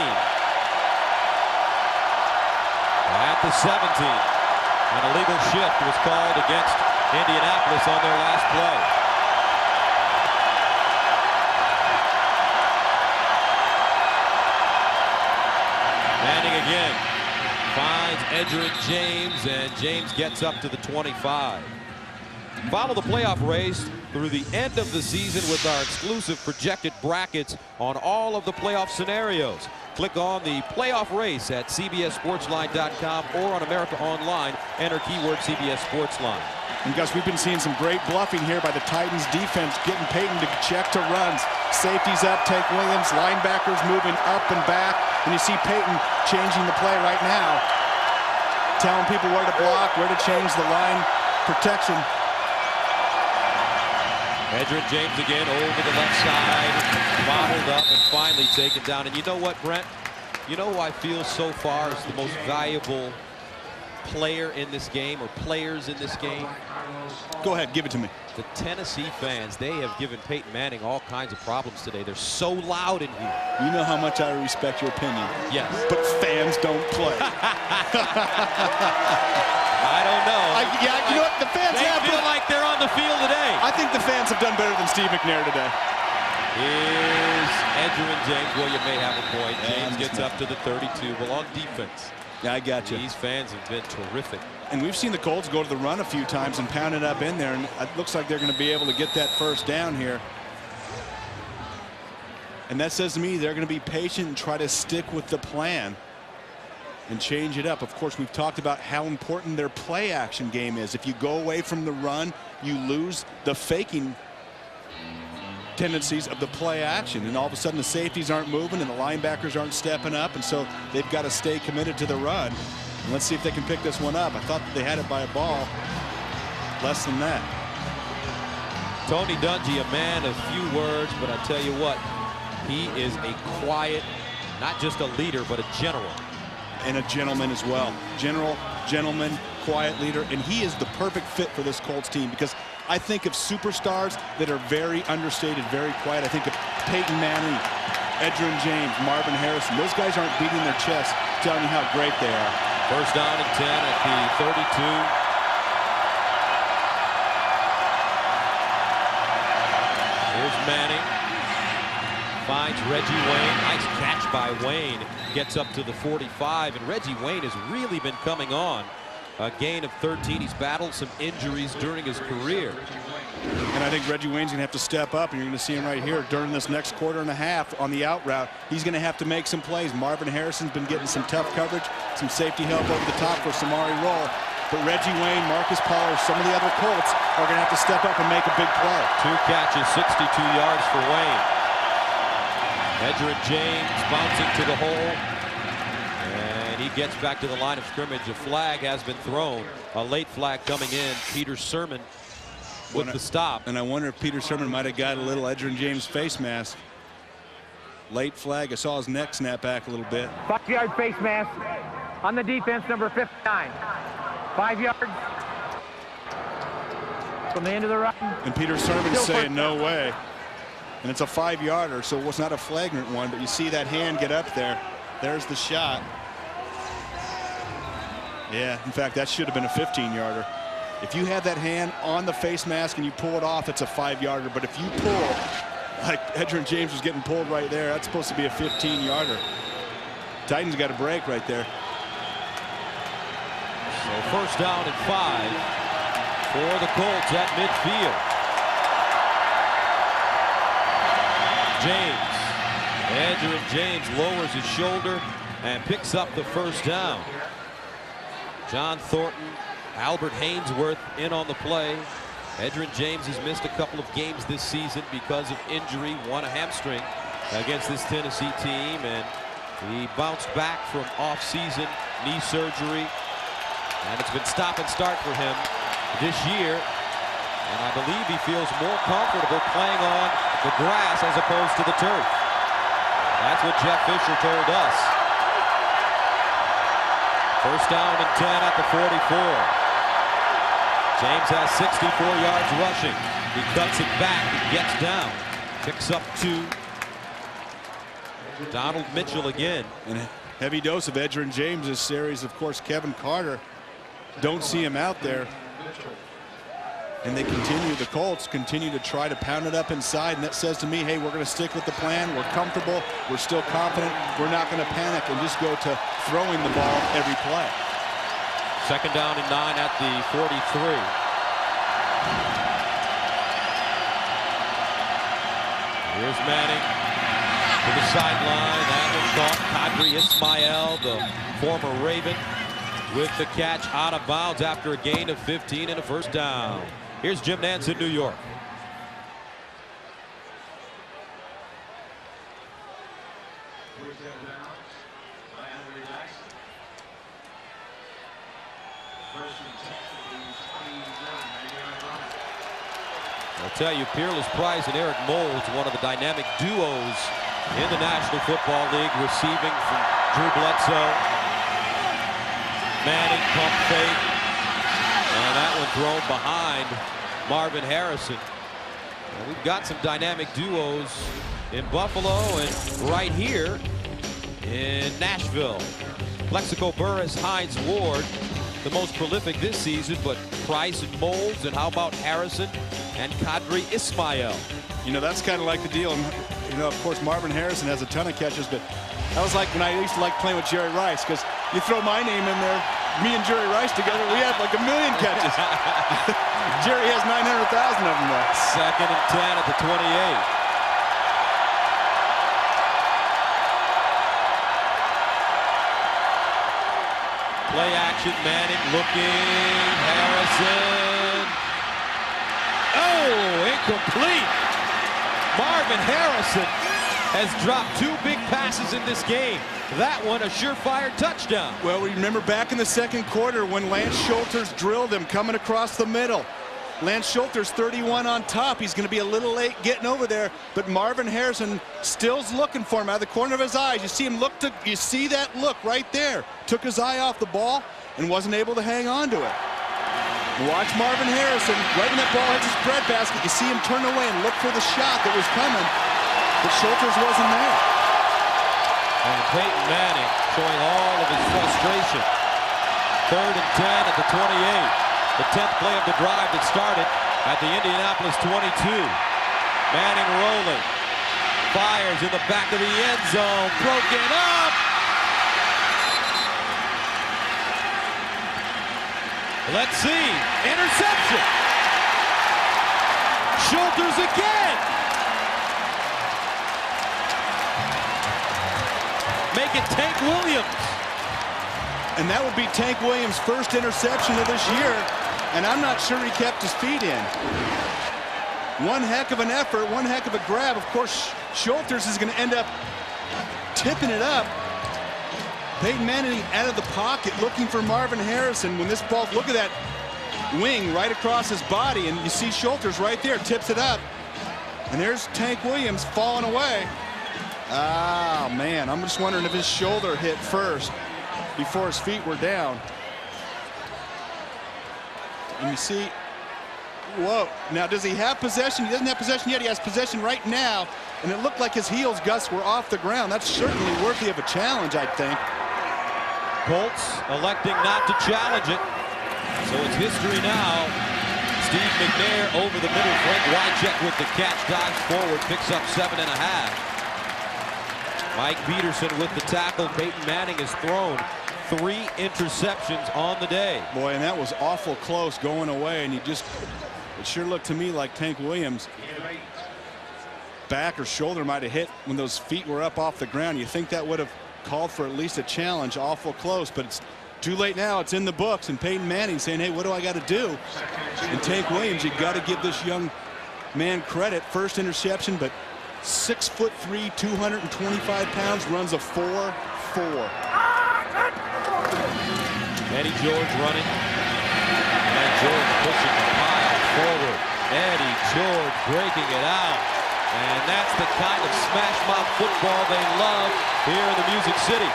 At the 17. An illegal shift was called against Indianapolis on their last play. Manning again finds Edgerrin James, and James gets up to the 25. Follow the playoff race through the end of the season with our exclusive projected brackets on all of the playoff scenarios. Click on the playoff race at CBSSportsline.com or on America Online. Enter keyword CBS Sportsline. And Gus, we've been seeing some great bluffing here by the Titans defense, getting Peyton to check to runs. Safeties up, take Williams, linebackers moving up and back. And you see Peyton changing the play right now, telling people where to block, where to change the line protection. Edgerrin James again over the left side, bottled up and finally taken down. And you know what, Brent? You know who I feel so far is the most valuable player in this game, or players in this game? Go ahead, give it to me. The Tennessee fans, they have given Peyton Manning all kinds of problems today. They're so loud in here. You know how much I respect your opinion. Yes. But fans don't play. I don't know. Yeah, you know what? The fans They have feel like they're on the field today. I think the fans have done better than Steve McNair today. Here's Edgerrin James. Well, you may have a point. Yeah, James gets up to the 32. Well, on defense, Yeah, I got you. these fans have been terrific. And we've seen the Colts go to the run a few times and pound it up in there, and it looks like they're going to be able to get that first down here. And that says to me they're going to be patient and try to stick with the plan and change it up. Of course, we've talked about how important their play action game is. If you go away from the run, you lose the faking tendencies of the play action, and all of a sudden the safeties aren't moving and the linebackers aren't stepping up, and so they've got to stay committed to the run. And let's see if they can pick this one up. I thought that they had it by a ball. Less than that. Tony Dungy, a man of few words, but I tell you what, he is a quiet, not just a leader, but a general. And a gentleman as well. General, gentleman, quiet leader, and he is the perfect fit for this Colts team, because I think of superstars that are very understated, very quiet. I think of Peyton Manning, Edgerrin James, Marvin Harrison. Those guys aren't beating their chest, telling you how great they are. First down and 10 at the 32. Here's Manning. Finds Reggie Wayne. Nice catch by Wayne. Gets up to the 45, and Reggie Wayne has really been coming on. A gain of 13. He's battled some injuries during his career. And I think Reggie Wayne's going to have to step up, and you're going to see him right here during this next quarter and a half on the out route. He's going to have to make some plays. Marvin Harrison's been getting some tough coverage, some safety help over the top for Samari Roll. But Reggie Wayne, Marcus Pollard, some of the other Colts are going to have to step up and make a big play. 2 catches, 62 yards for Wayne. Edgerrin James bouncing to the hole. And he gets back to the line of scrimmage. A flag has been thrown. A late flag coming in. Peter Sirmon with the stop. And I wonder if Peter Sirmon might have got a little Edgerrin James face mask. Late flag. I saw his neck snap back a little bit. 5-yard face mask on the defense, number 59. 5 yards from the end of the run. And Peter Sirmon's saying no way. And it's a 5-yarder, so it's not a flagrant one, but you see that hand get up there. There's the shot. Yeah, in fact, that should have been a 15-yarder. If you have that hand on the face mask and you pull it off, it's a 5-yarder. But if you pull, like Edgerrin James was getting pulled right there, that's supposed to be a 15-yarder. Titans got a break right there. So first down and 5 for the Colts at midfield. James. Edgerrin James lowers his shoulder and picks up the first down. John Thornton, Albert Haynesworth in on the play. Edgerrin James has missed a couple of games this season because of injury, won a hamstring against this Tennessee team, and he bounced back from off-season knee surgery, and it's been stop and start for him this year. And I believe he feels more comfortable playing on the grass as opposed to the turf. That's what Jeff Fisher told us. First down and 10 at the 44. James has 64 yards rushing. He cuts it back. He gets down. Picks up 2. Donald Mitchell again. And a heavy dose of Edgerrin James this series. Of course, Kevin Carter. Don't see him out there. And they continue, the Colts continue to try to pound it up inside, and that says to me, hey, we're going to stick with the plan. We're comfortable. We're still confident. We're not going to panic and just go to throwing the ball every play. Second down and 9 at the 43. Here's Manning to the sideline. That was caught. Kadri Ismail, the former Raven, with the catch out of bounds after a gain of 15 and a first down. Here's Jim Nantz in New York. I'll tell you, Peerless Price and Eric Moulds, one of the dynamic duos in the National Football League, receiving from Drew Bledsoe. Manning pump fake, and that one thrown behind Marvin Harrison. And we've got some dynamic duos in Buffalo and right here in Nashville. Plexico Burris, Hines Ward, the most prolific this season, but Price and Moulds, and how about Harrison and Qadry Ismail? You know, that's kind of like the deal. And, you know, of course, Marvin Harrison has a ton of catches, but that was like when I used to like playing with Jerry Rice, because you throw my name in there, me and Jerry Rice together, we had like 1 million catches. Jerry has 900,000 of them though. 2nd and 10 at the 28. Play action, Manning looking, Harrison. Oh, incomplete. Marvin Harrison has dropped 2 big passes in this game. That one a surefire touchdown. Well, we remember back in the second quarter when Lance Schulters drilled him coming across the middle. Lance Schulters 31 on top. He's going to be a little late getting over there, but Marvin Harrison still's looking for him out of the corner of his eyes. You see him look to, you see that look right there. Took his eye off the ball and wasn't able to hang on to it. Watch Marvin Harrison, right when that ball hits his breadbasket, you see him turn away and look for the shot that was coming, but Schulters wasn't there. And Peyton Manning showing all of his frustration. 3rd and 10 at the 28. The 10th play of the drive that started at the Indianapolis 22. Manning rolling. Fires in the back of the end zone. Broken up. Let's see. Interception. Schulters again. Make it Tank Williams. And that would be Tank Williams' first interception of this year. And I'm not sure he kept his feet in. One heck of an effort, one heck of a grab. Of course, Schulters is going to end up tipping it up. Peyton Manning out of the pocket looking for Marvin Harrison. When this ball, look at that wing right across his body, and you see Schulters right there, tips it up. And there's Tank Williams falling away. Ah, man, I'm just wondering if his shoulder hit first before his feet were down. And you see, whoa. Now, does he have possession? He doesn't have possession yet. He has possession right now. And it looked like his heels, Gus, were off the ground. That's certainly worthy of a challenge, I think. Colts electing not to challenge it. So it's history now. Steve McNair over the middle. Frank Wycheck with the catch, dives forward, picks up 7.5. Mike Peterson with the tackle. Peyton Manning has thrown 3 interceptions on the day. Boy, and that was awful close going away, and it sure looked to me like Tank Williams' back or shoulder might have hit when those feet were up off the ground. You think that would have called for at least a challenge. Awful close, but it's too late now. It's in the books, and Peyton Manning saying, hey, what do I got to do? And Tank Williams, you got to give this young man credit. First interception, but 6'3", 225 pounds, runs a 4.4. Eddie George running. And George pushing the pile forward. Eddie George breaking it out. And that's the kind of smash mouth football they love here in the Music City.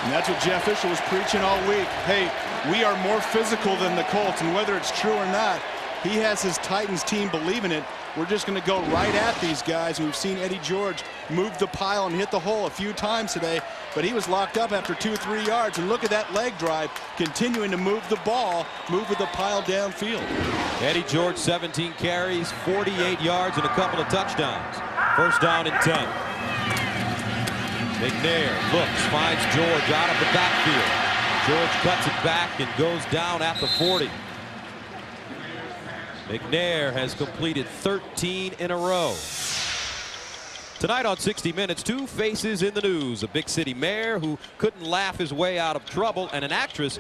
And that's what Jeff Fisher was preaching all week. Hey, we are more physical than the Colts, and whether it's true or not, he has his Titans team believing it. We're just going to go right at these guys. We've seen Eddie George move the pile and hit the hole a few times today, but he was locked up after 2 or 3 yards. And look at that leg drive, continuing to move the ball, move with the pile downfield. Eddie George, 17 carries, 48 yards, and a couple of touchdowns. First down and 10. McNair looks, finds George out of the backfield. George cuts it back and goes down at the 40. McNair has completed 13 in a row. Tonight on 60 Minutes, two faces in the news. A big city mayor who couldn't laugh his way out of trouble, and an actress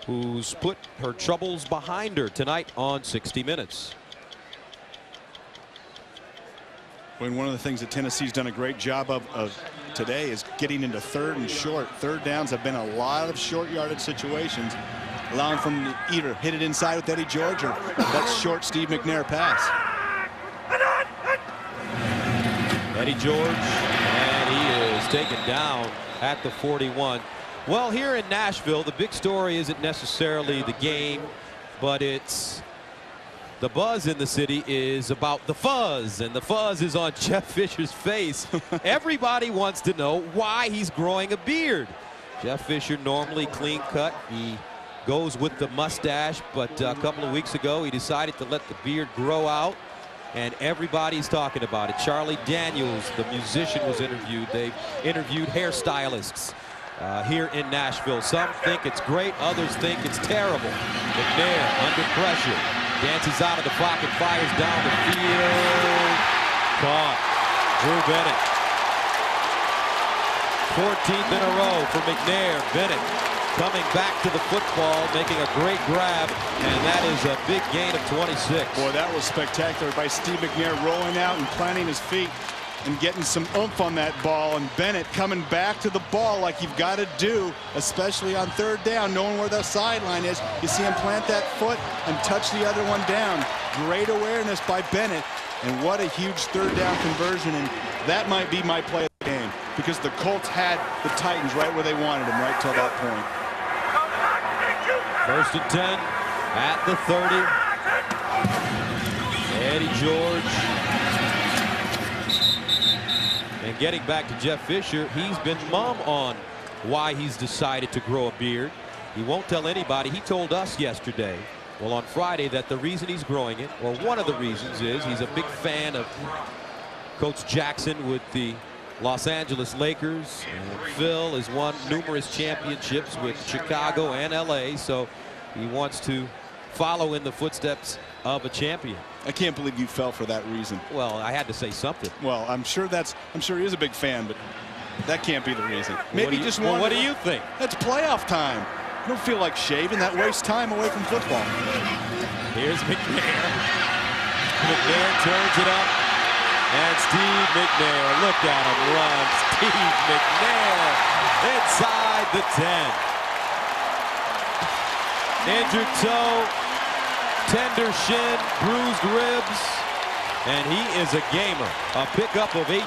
who's put her troubles behind her. Tonight on 60 Minutes. When one of the things that Tennessee's done a great job of today is getting into third and short. Third downs have been a lot of short yardage situations, allowing them to either hit it inside with Eddie George or that short Steve McNair pass. Eddie George, and he is taken down at the 41. Well, here in Nashville, the big story isn't necessarily the game, but it's the buzz in the city is about the fuzz, and the fuzz is on Jeff Fisher's face. Everybody wants to know why he's growing a beard. Jeff Fisher, normally clean cut. He goes with the mustache, but a couple of weeks ago he decided to let the beard grow out, and everybody's talking about it. Charlie Daniels, the musician, was interviewed. They interviewed hairstylists here in Nashville. Some think it's great, others think it's terrible. McNair under pressure, dances out of the pocket, fires down the field. Caught. Drew Bennett. 14th in a row for McNair. Bennett coming back to the football, making a great grab, and that is a big gain of 26. Boy, that was spectacular by Steve McNair, rolling out and planting his feet and getting some oomph on that ball. And Bennett coming back to the ball like you've got to do, especially on third down, knowing where the sideline is. You see him plant that foot and touch the other one down. Great awareness by Bennett, and what a huge third down conversion. And that might be my play of the game, because the Colts had the Titans right where they wanted them right till that point. First and 10 at the 30. Eddie George. And getting back to Jeff Fisher, he's been mum on why he's decided to grow a beard. He won't tell anybody. He told us yesterday, well, on Friday, that the reason he's growing it, or one of the reasons, is he's a big fan of Coach Jackson with the Los Angeles Lakers, and Phil has won numerous championships with Chicago and LA, so he wants to follow in the footsteps of a champion. I can't believe you fell for that reason. Well, I had to say something. Well, I'm sure he is a big fan, but that can't be the reason. Maybe just well, one. what do you think? That's playoff time. I don't feel like shaving. That wastes time away from football. Here's McNair. McNair turns it up. And Steve McNair, look at him run. Steve McNair inside the 10. Injured toe, tender shin, bruised ribs, and he is a gamer. A pickup of 18.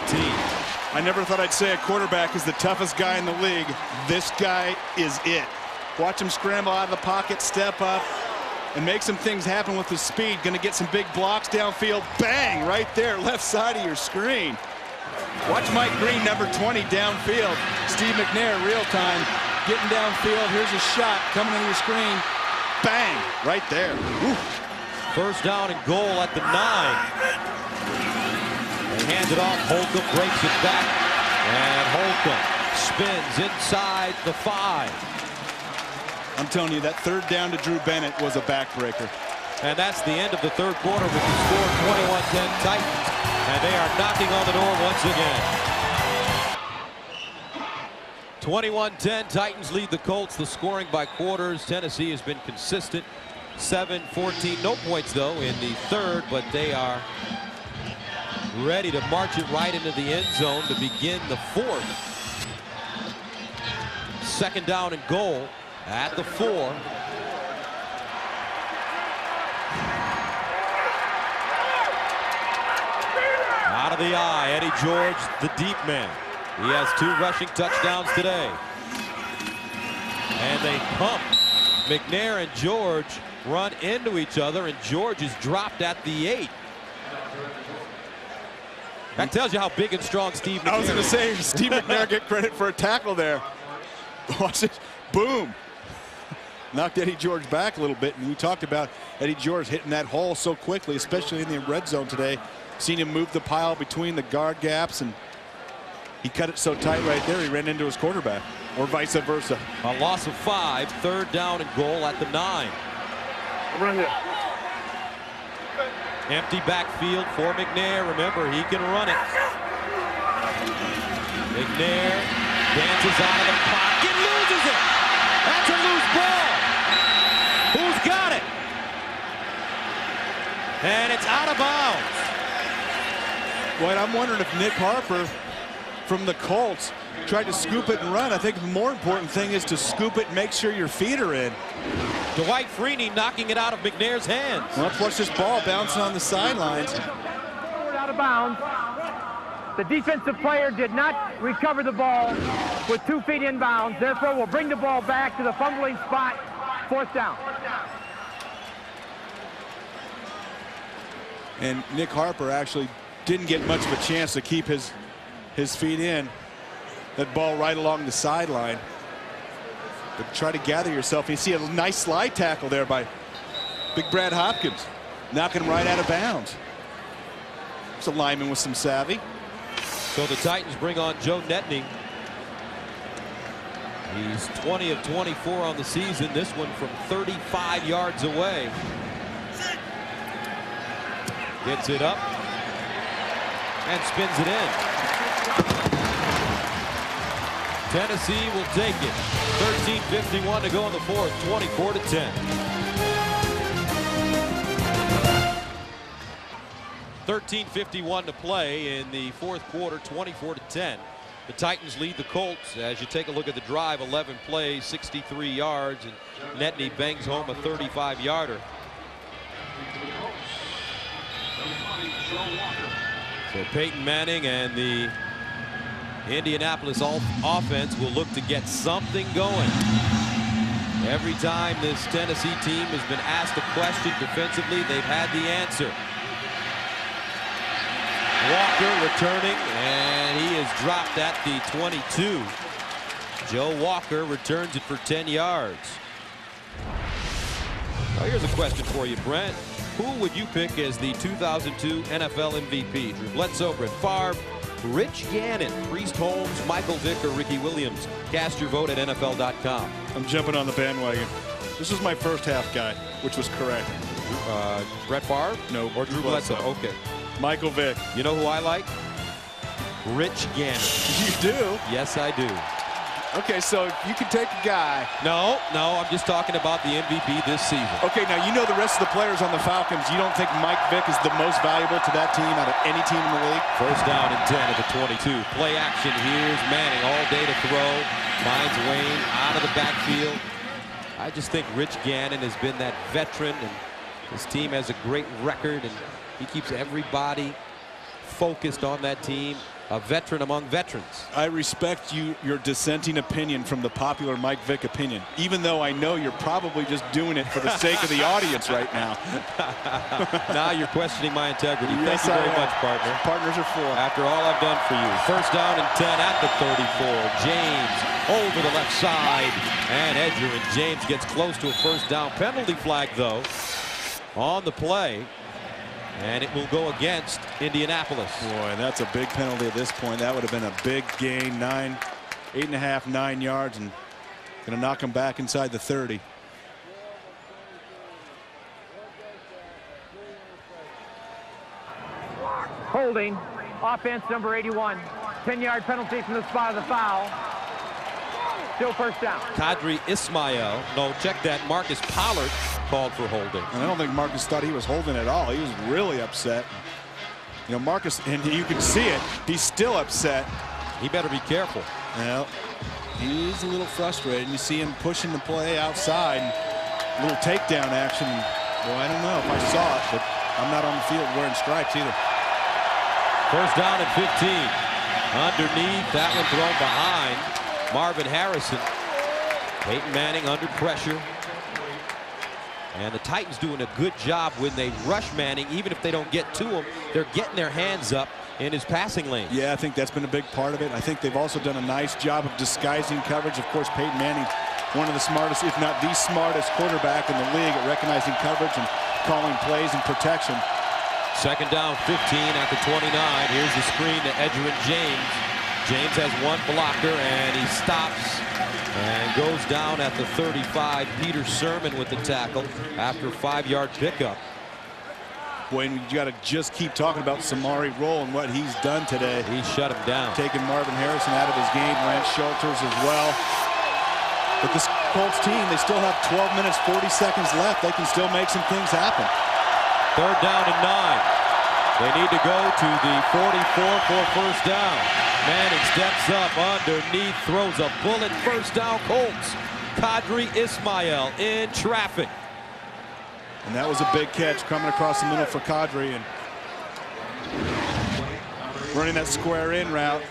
I never thought I'd say a quarterback is the toughest guy in the league. This guy is it. Watch him scramble out of the pocket, step up, and make some things happen with his speed. Going to get some big blocks downfield. Bang! Right there, left side of your screen. Watch Mike Green, number 20, downfield. Steve McNair, real time, getting downfield. Here's a shot coming into your screen. Bang! Right there. Woo. First down and goal at the 9. They hand it off. Holcomb breaks it back. And Holcomb spins inside the 5. I'm telling you, that third down to Drew Bennett was a backbreaker. And that's the end of the third quarter with the score 21-10 Titans. And they are knocking on the door once again. 21-10 Titans lead the Colts. The scoring by quarters. Tennessee has been consistent. 7-14. No points, though, in the third, but they are ready to march it right into the end zone to begin the fourth. Second down and goal at the 4. Out of the eye, Eddie George, the deep man. He has 2 rushing touchdowns today. And they pump. McNair and George run into each other, and George is dropped at the 8. That tells you how big and strong Steve McNair is. I was going to say, Steve McNair get credit for a tackle there. Watch it. Boom. Knocked Eddie George back a little bit, and we talked about Eddie George hitting that hole so quickly, especially in the red zone today. Seen him move the pile between the guard gaps, and he cut it so tight right there he ran into his quarterback, or vice versa. A loss of 5, third down and goal at the 9. Run it. Empty backfield for McNair. Remember, he can run it. McNair dances out of the pocket, loses it. That's a loose ball. Who's got it? And it's out of bounds. Boy, I'm wondering if Nick Harper from the Colts tried to scoop it and run. I think the more important thing is to scoop it and make sure your feet are in. Dwight Freeney knocking it out of McNair's hands. Well, let's watch this ball bouncing on the sidelines. Forward out of bounds. The defensive player did not recover the ball with 2 feet in bounds. Therefore, we'll bring the ball back to the fumbling spot. 4th down. And Nick Harper actually didn't get much of a chance to keep his feet in. That ball right along the sideline. But try to gather yourself. You see a nice slide tackle there by Big Brad Hopkins, knocking him right out of bounds. It's a lineman with some savvy. So the Titans bring on Joe Netney. He's 20 of 24 on the season. This one from 35 yards away. Gets it up and spins it in. Tennessee will take it. 13:51 to go in the 4th. 24-10. 13:51 to play in the 4th quarter. 24-10. The Titans lead the Colts. As you take a look at the drive, 11 plays, 63 yards, and Netney bangs home a 35-yarder. So Peyton Manning and the Indianapolis offense will look to get something going. Every time this Tennessee team has been asked a question defensively, they've had the answer. Walker returning, and he is dropped at the 22. Joe Walker returns it for 10 yards. Now here's a question for you, Brent. Who would you pick as the 2002 NFL MVP? Drew Bledsoe, Brett Favre, Rich Gannon, Priest Holmes, Michael Vick, or Ricky Williams? Cast your vote at NFL.com. I'm jumping on the bandwagon. This is my first half guy, which was correct. Brett Favre? No. Or Drew Bledsoe? Okay. Michael Vick. You know who I like? Rich Gannon. You do? Yes, I do. Okay, so you can take a guy. No, I'm just talking about the MVP this season. Okay, now you know the rest of the players on the Falcons. You don't think Mike Vick is the most valuable to that team out of any team in the league? 1st down and 10 at the 22. Play action. Here's Manning all day to throw. Finds Wayne out of the backfield. I just think Rich Gannon has been that veteran, and his team has a great record, and he keeps everybody focused on that team. A veteran among veterans. I respect your dissenting opinion from the popular Mike Vick opinion, even though I know you're probably just doing it for the sake of the audience right now. Now you're questioning my integrity. Yes, Thank you very much, partner. Partners are for. After all I've done for you. 1st down and 10 at the 34. James over the left side. And Edgerrin James gets close to a 1st down. Penalty flag, though, on the play. And it will go against Indianapolis. Boy, that's a big penalty at this point. That would have been a big gain. 8.5, 9 yards, and going to knock him back inside the 30. Holding. Offense number 81. 10-yard penalty from the spot of the foul. Still 1st down. Kadri Ismail. No, check that. Marcus Pollard called for holding. And I don't think Marcus thought he was holding at all. He was really upset. You know, Marcus, and you can see it, he's still upset. He better be careful. Well, he's a little frustrated. You see him pushing the play outside. A little takedown action. Well, I don't know if I saw it, but I'm not on the field wearing stripes either. 1st down and 15. Underneath, that one thrown behind Marvin Harrison. Peyton Manning under pressure. And the Titans doing a good job when they rush Manning. Even if they don't get to him, they're getting their hands up in his passing lane. Yeah, I think that's been a big part of it. I think they've also done a nice job of disguising coverage. Of course, Peyton Manning, one of the smartest, if not the smartest quarterback in the league at recognizing coverage and calling plays and protection. 2nd down, 15 at the 29. Here's the screen to Edgerrin James. James has one blocker, and he stops and goes down at the 35. Peter Sermon with the tackle after a 5-yard pickup. Boy, and you got to just keep talking about Samari Rolle and what he's done today. He shut him down. Taking Marvin Harrison out of his game, Lance Schulters as well. But this Colts team, they still have 12 minutes, 40 seconds left. They can still make some things happen. 3rd down and 9. They need to go to the 44 for first down. Manning steps up underneath, throws a bullet. First down, Colts. Qadry Ismail in traffic. And that was a big catch coming across the middle for Qadry, and running that square in route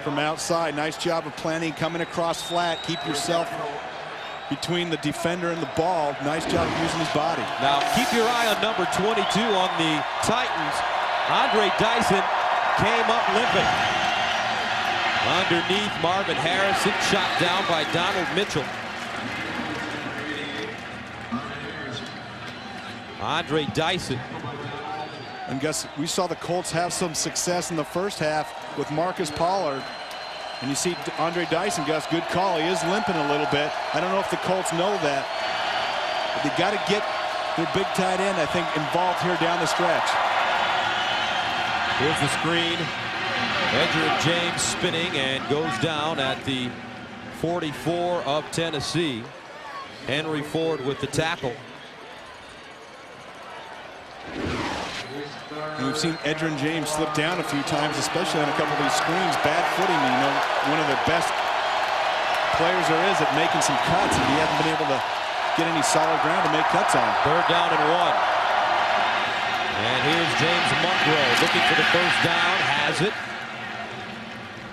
from outside. Nice job of planning, coming across flat. Keep yourself between the defender and the ball. Nice job of using his body. Now keep your eye on number 22 on the Titans. Andre Dyson came up limping. Underneath, Marvin Harrison shot down by Donald Mitchell. Andre Dyson. And Gus, we saw the Colts have some success in the first half with Marcus Pollard. And you see Andre Dyson, Gus, good call. He is limping a little bit. I don't know if the Colts know that. But they got to get their big tight end, I think, involved here down the stretch. Here's the screen. Edgerrin James spinning and goes down at the 44 of Tennessee. Henry Ford with the tackle. And we've seen Edgerrin James slip down a few times, especially on a couple of these screens. Bad footing, you know, one of the best players there is at making some cuts, and he hasn't been able to get any solid ground to make cuts on. 3rd down and 1. And here's James Mungro looking for the first down, has it.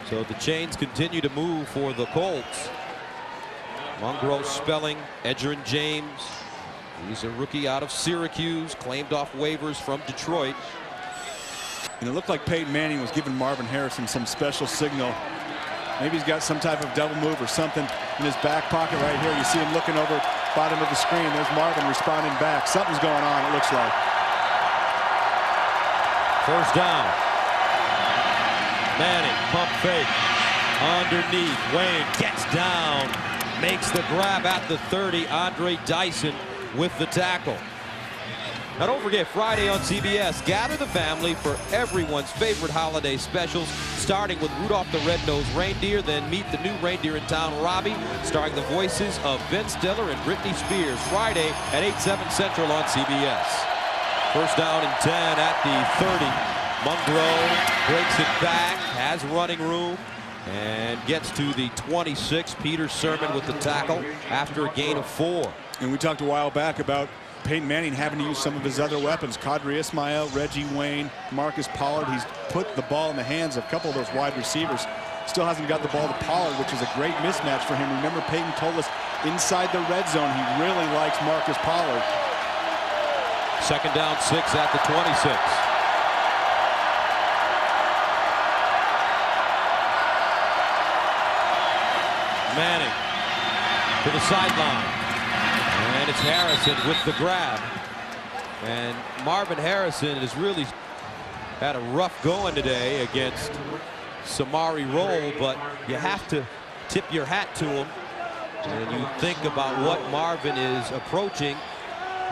So the chains continue to move for the Colts. Mungro spelling Edgerrin James. He's a rookie out of Syracuse, claimed off waivers from Detroit. And it looked like Peyton Manning was giving Marvin Harrison some special signal. Maybe he's got some type of double move or something in his back pocket right here. You see him looking over bottom of the screen. There's Marvin responding back. Something's going on, it looks like. First down. Manning, pump fake. Underneath, Wayne gets down. Makes the grab at the 30. Andre Dyson with the tackle. Now don't forget, Friday on CBS, gather the family for everyone's favorite holiday specials, starting with Rudolph the Red-Nosed Reindeer, then meet the new reindeer in town, Robbie, starring the voices of Ben Stiller and Britney Spears, Friday at 8/7 Central on CBS. First down and 10 at the 30. Mungro breaks it back, has running room, and gets to the 26. Peter Sermon with the tackle after a gain of 4. And we talked a while back about Peyton Manning having to use some of his other weapons. Qadry Ismail, Reggie Wayne, Marcus Pollard. He's put the ball in the hands of a couple of those wide receivers. Still hasn't got the ball to Pollard, which is a great mismatch for him. Remember, Peyton told us inside the red zone he really likes Marcus Pollard. 2nd down, 6 at the 26. Manning to the sideline. And it's Harrison with the grab. And Marvin Harrison has really had a rough going today against Samari Rolle, but you have to tip your hat to him. And you think about what Marvin is approaching.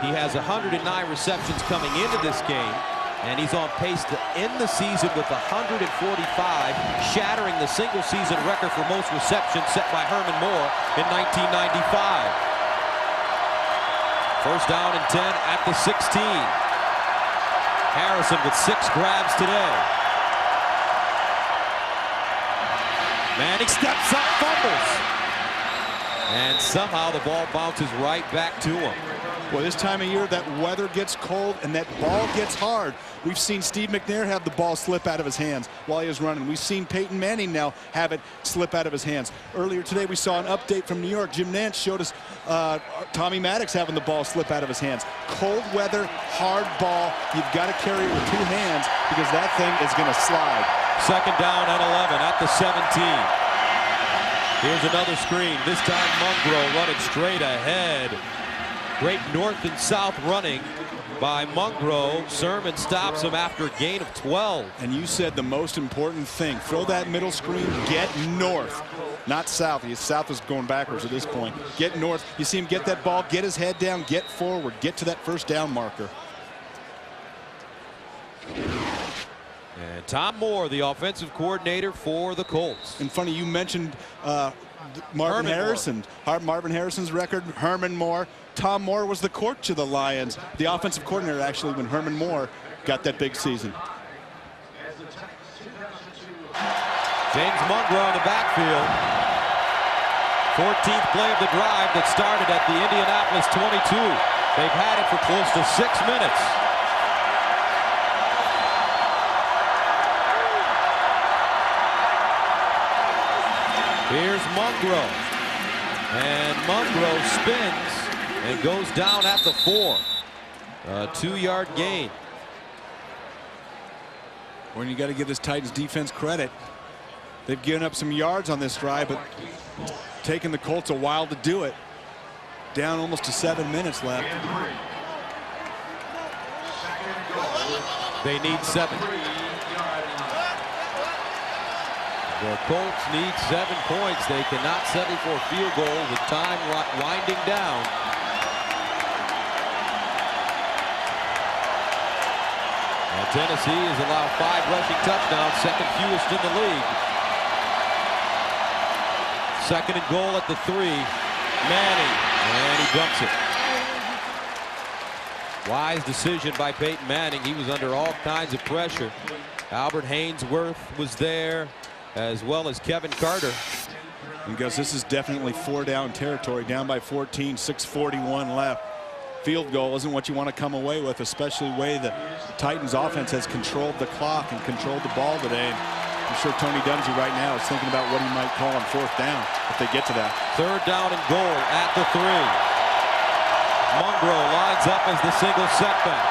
He has 109 receptions coming into this game, and he's on pace to end the season with 145, shattering the single-season record for most receptions set by Herman Moore in 1995. First down and 10 at the 16. Harrison with 6 grabs today. Manning steps up, fumbles. And somehow the ball bounces right back to him. Well, this time of year, that weather gets cold and that ball gets hard. We've seen Steve McNair have the ball slip out of his hands while he was running. We've seen Peyton Manning now have it slip out of his hands. Earlier today, we saw an update from New York. Jim Nantz showed us Tommy Maddox having the ball slip out of his hands. Cold weather, hard ball. You've got to carry it with 2 hands because that thing is going to slide. 2nd down and 11 at the 17. Here's another screen. This time Mungro running straight ahead. Great north and south running by Mungro. Sermon stops him after a gain of 12. And you said the most important thing. Throw that middle screen, get north. Not south. South is going backwards at this point. Get north. You see him get that ball, get his head down, get forward, get to that first down marker. Tom Moore, the offensive coordinator for the Colts. And funny, you mentioned Marvin Harrison. Marvin Harrison's record, Herman Moore. Tom Moore was the coach of the Lions, the offensive coordinator actually, when Herman Moore got that big season. James Mungro in the backfield. 14th play of the drive that started at the Indianapolis 22. They've had it for close to 6 minutes. Here's Mungro. And Mungro spins and goes down at the 4. A 2-yard gain. When you got to give this Titans defense credit. They've given up some yards on this drive, but taking the Colts a while to do it. Down almost to 7 minutes left. They need 7. The Colts need 7 points. They cannot settle for a field goal with time winding down. And Tennessee has allowed 5 rushing touchdowns, second fewest in the league. Second and goal at the 3. Manning, and he dumps it. Wise decision by Peyton Manning. He was under all kinds of pressure. Albert Haynesworth was there, as well as Kevin Carter. And guys, this is definitely 4-down territory, down by 14, 6:41 left. Field goal isn't what you want to come away with, especially the way the Titans offense has controlled the clock and controlled the ball today. I'm sure Tony Dungy right now is thinking about what he might call on 4th down if they get to that. 3rd down and goal at the 3. Mungro lines up as the single setback.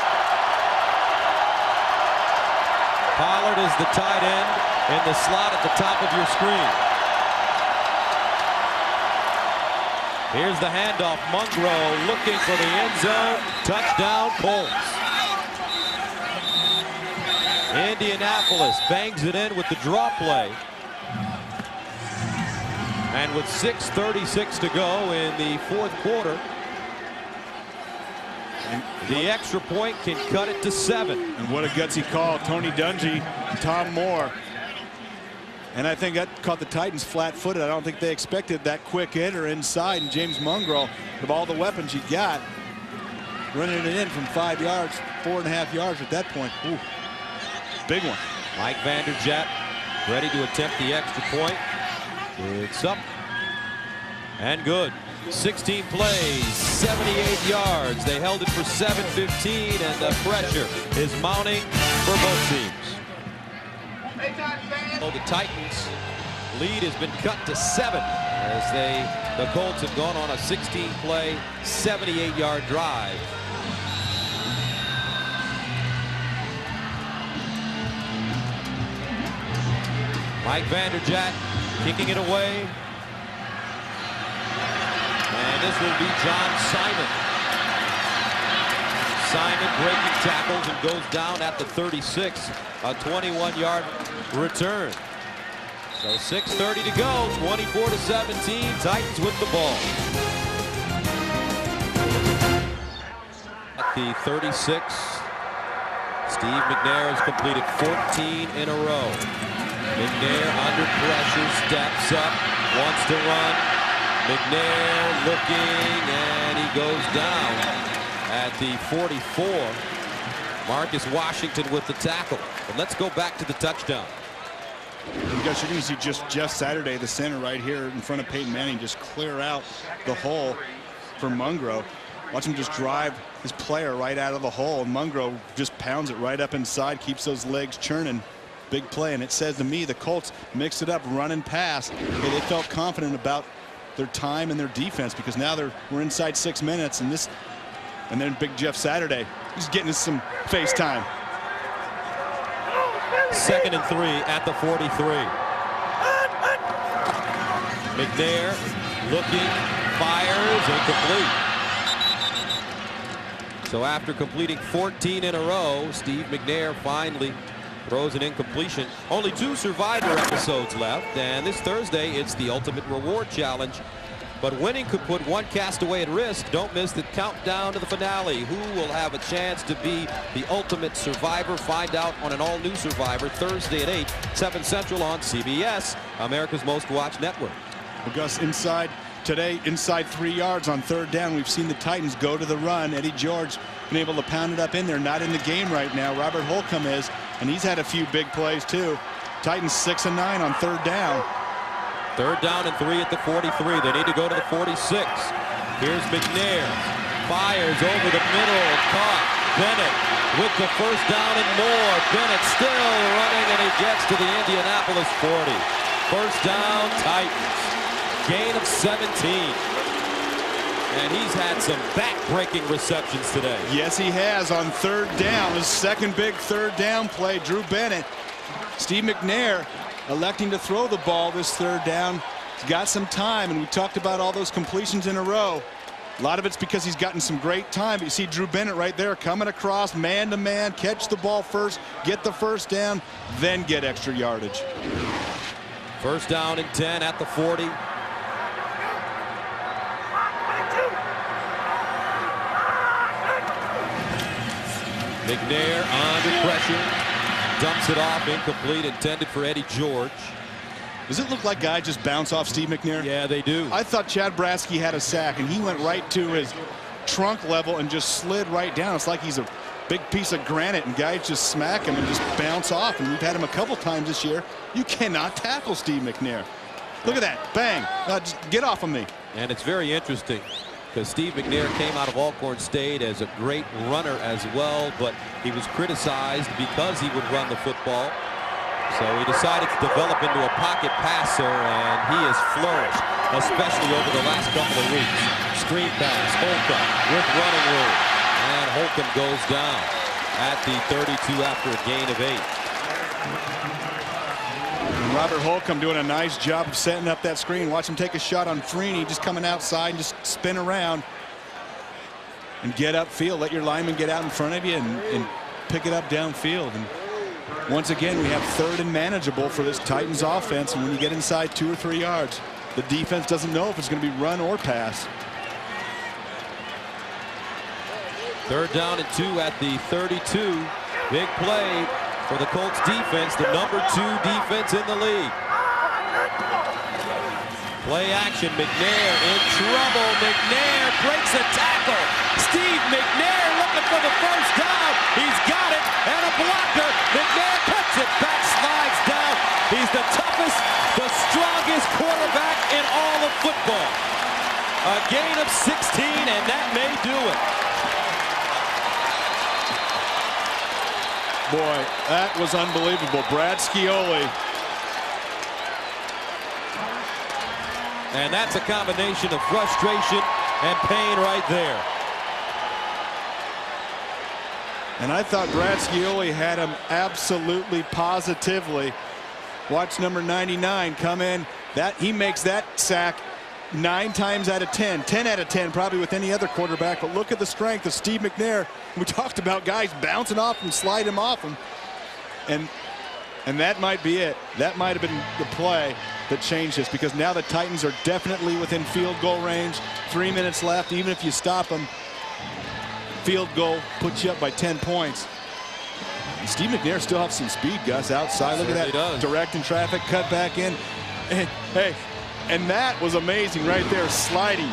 Pollard is the tight end in the slot at the top of your screen. Here's the handoff. Mungro looking for the end zone. Touchdown, Colts. Indianapolis bangs it in with the draw play. And with 6:36 to go in the 4th quarter, the extra point can cut it to 7. And what a gutsy call. Tony Dungy, Tom Moore. And I think that caught the Titans flat-footed. I don't think they expected that quick enter inside. And James Mungro, of all the weapons he got, running it in from 5 yards, 4.5 yards at that point. Ooh, big one. Mike Vanderjagt ready to attempt the extra point. It's up and good. 16 plays, 78 yards. They held it for 7:15, and the pressure is mounting for both teams. Well, the Titans' lead has been cut to 7 as the Colts have gone on a 16-play, 78-yard drive. Mike Vanderjagt kicking it away. And this will be John Simon. Simon breaking tackles and goes down at the 36. A 21-yard return. So 6:30 to go. 24-17. Titans with the ball. At the 36, Steve McNair has completed 14 in a row. McNair under pressure, steps up, wants to run. McNair looking, and he goes down at the 44. Marcus Washington with the tackle. But let's go back to the touchdown. You guys, you're going to see just Jeff Saturday, the center right here in front of Peyton Manning, just clear out the hole for Mungro. Watch him just drive his player right out of the hole. And Mungro just pounds it right up inside, keeps those legs churning. Big play, and it says to me the Colts mixed it up, run and pass. Okay, they felt confident about their time and their defense because now we're inside 6 minutes, and then Big Jeff Saturday, he's getting us some face time. 2nd and 3 at the 43. McNair looking, fires, incomplete. So after completing 14 in a row, Steve McNair finally throws an incompletion. Only 2 Survivor episodes left, and this Thursday it's the Ultimate Reward Challenge. But winning could put one castaway at risk. Don't miss the countdown to the finale. Who will have a chance to be the ultimate survivor? Find out on an all-new Survivor Thursday at 8, 7 Central on CBS, America's most watched network. Well, Gus, inside 3 yards on 3rd down. We've seen the Titans go to the run. Eddie George been able to pound it up in there. Not in the game right now. Robert Holcomb is, and he's had a few big plays too. Titans 6 and 9 on 3rd down. 3rd down and 3 at the 43. They need to go to the 46. Here's McNair. Fires over the middle. Caught. Bennett with the 1st down and more. Bennett still running, and he gets to the Indianapolis 40. 1st down, Titans. Gain of 17. And he's had some back-breaking receptions today. Yes, he has on 3rd down. His second big 3rd down play. Drew Bennett. Steve McNair electing to throw the ball this 3rd down. He's got some time, and we talked about all those completions in a row. A lot of it's because he's gotten some great time. But you see Drew Bennett right there coming across man-to-man, catch the ball first, get the 1st down, then get extra yardage. 1st down and 10 at the 40. McNair under pressure. Dumps it off, incomplete, intended for Eddie George. Does it look like guys just bounce off Steve McNair? Yeah, they do. I thought Chad Bratsky had a sack, and he went right to his trunk level and just slid right down. It's like he's a big piece of granite, and guys just smack him and just bounce off. And we've had him a couple times this year. You cannot tackle Steve McNair. Look at that. Bang. Just get off of me. And it's very interesting because Steve McNair came out of Alcorn State as a great runner as well, but he was criticized because he would run the football. So he decided to develop into a pocket passer, and he has flourished, especially over the last couple of weeks. Screen pass, Holcomb with running room, and Holcomb goes down at the 32 after a gain of 8. And Robert Holcomb doing a nice job of setting up that screen. Watch him take a shot on Freeney, just coming outside and just spin around and get upfield. Let your lineman get out in front of you and pick it up downfield. And once again, we have 3rd and manageable for this Titans offense. And when you get inside 2 or 3 yards, the defense doesn't know if it's going to be run or pass. 3rd down and 2 at the 32. Big play for the Colts defense, the number 2 defense in the league. Play action, McNair in trouble. McNair breaks a tackle. Steve McNair looking for the 1st down. He's got it, and a blocker. McNair puts it back, slides down. He's the toughest, the strongest quarterback in all of football. A gain of 16, and that may do it. Boy, that was unbelievable. Brad Scioli. And that's a combination of frustration and pain right there. And I thought Brad Scioli had him absolutely positively. Watch number 99 come in. He makes that sack 9 times out of 10. 10 out of 10 probably with any other quarterback. But look at the strength of Steve McNair. We talked about guys bouncing off him, sliding him off him. And that might be it. That might have been the play that changed this, because now the Titans are definitely within field goal range. 3 minutes left. Even if you stop them, field goal puts you up by 10 points. And Steve McNair still has some speed, Gus, outside. Look at that. Directing traffic, cut back in. And, hey, and that was amazing right there, sliding.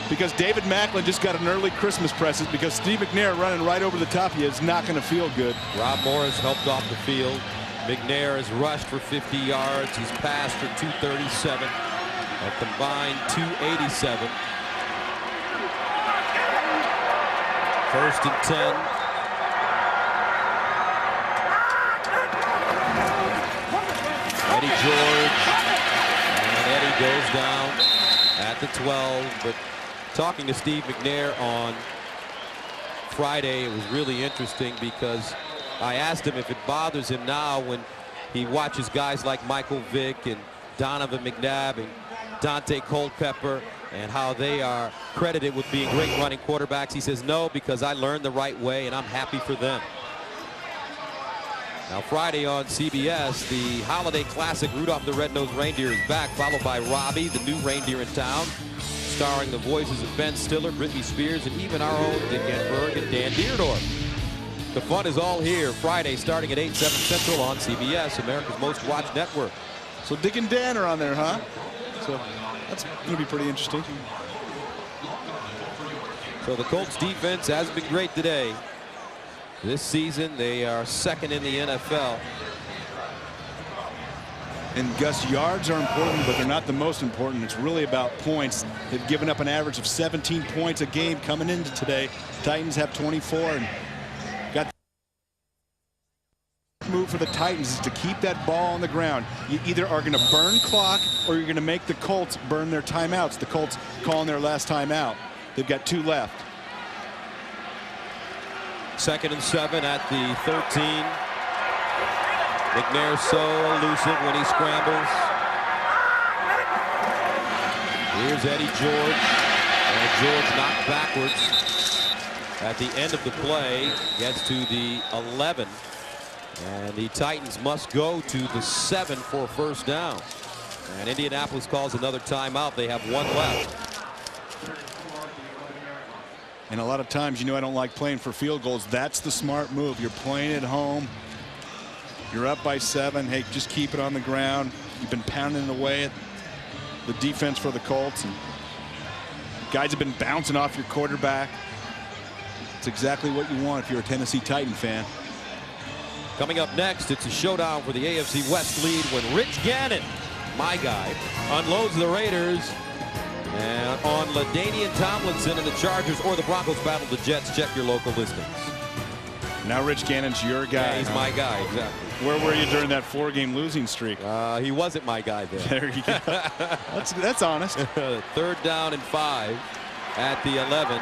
Because David Macklin just got an early Christmas present, because Steve McNair running right over the top of you is not going to feel good. Rob Morris helped off the field. McNair has rushed for 50 yards. He's passed for 237. A combined 287. 1st and 10. Eddie George. And Eddie goes down at the 12. But talking to Steve McNair on Friday, it was really interesting, because I asked him if it bothers him now when he watches guys like Michael Vick and Donovan McNabb and Dante Culpepper, and how they are credited with being great running quarterbacks. He says, no, because I learned the right way, and I'm happy for them. Now Friday on CBS, the Holiday Classic Rudolph the Red-Nosed Reindeer is back, followed by Robbie, the new reindeer in town, starring the voices of Ben Stiller, Britney Spears, and even our own Dick Enberg and Dan Deerdorf. The fun is all here Friday starting at 8, 7 Central on CBS, America's most watched network. So Dick and Dan are on there, huh? So that's going to be pretty interesting. So the Colts defense has been great today. This season, they are second in the NFL. And Gus, yards are important, but they're not the most important. It's really about points. They've given up an average of 17 points a game coming into today. Titans have 24, and got the move for the Titans is to keep that ball on the ground. You either are going to burn clock or you're going to make the Colts burn their timeouts. The Colts calling their last timeout. They've got 2 left. 2nd and 7 at the 13. McNair so elusive when he scrambles. Here's Eddie George. And George knocked backwards at the end of the play. Gets to the 11. And the Titans must go to the 7 for a first down. And Indianapolis calls another timeout. They have 1 left. And a lot of times, you know, I don't like playing for field goals. That's the smart move. You're playing at home. You're up by 7. Hey, just keep it on the ground. You've been pounding away at the defense for the Colts. And guys have been bouncing off your quarterback. It's exactly what you want if you're a Tennessee Titan fan. Coming up next, it's a showdown for the AFC West lead when Rich Gannon, my guy, unloads the Raiders. And on LaDainian Tomlinson and the Chargers, or the Broncos battle the Jets. Check your local listings. Now Rich Gannon's your guy. Yeah, he's my guy, exactly. Where were you during that 4-game losing streak? He wasn't my guy then. There you go. That's honest. 3rd down and 5 at the 11.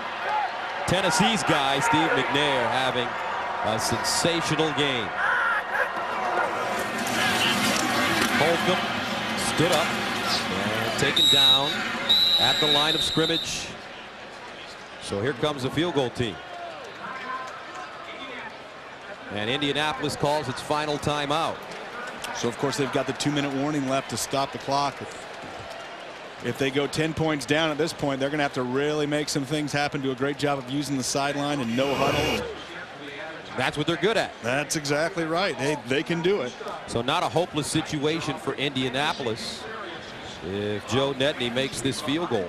Tennessee's guy, Steve McNair, having a sensational game. Holcomb stood up and taken down at the line of scrimmage. So here comes the field goal team. And Indianapolis calls its final timeout. So of course they've got the 2-minute warning left to stop the clock. If they go 10 points down at this point, they're going to have to really make some things happen. Do a great job of using the sideline and no huddle. That's what they're good at. That's exactly right. Hey, they can do it. So not a hopeless situation for Indianapolis. If Joe Nedney makes this field goal,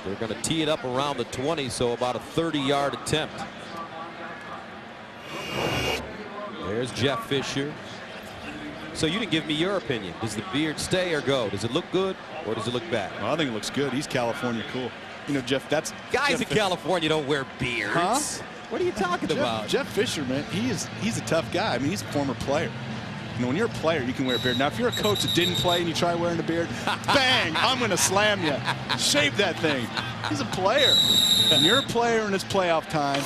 they're going to tee it up around the 20, so about a 30-yard attempt. There's Jeff Fisher. So you didn't give me your opinion. Does the beard stay or go? Does it look good or does it look bad? Well, I think it looks good. He's California cool. You know, Jeff, that's... Guys in California don't wear beards. Huh? What are you talking about? Jeff Fisher, man, he's a tough guy. I mean, he's a former player. You know, when you're a player, you can wear a beard. Now, if you're a coach that didn't play and you try wearing a beard, bang, I'm going to slam you. Shave that thing. He's a player. When you're a player and it's playoff time,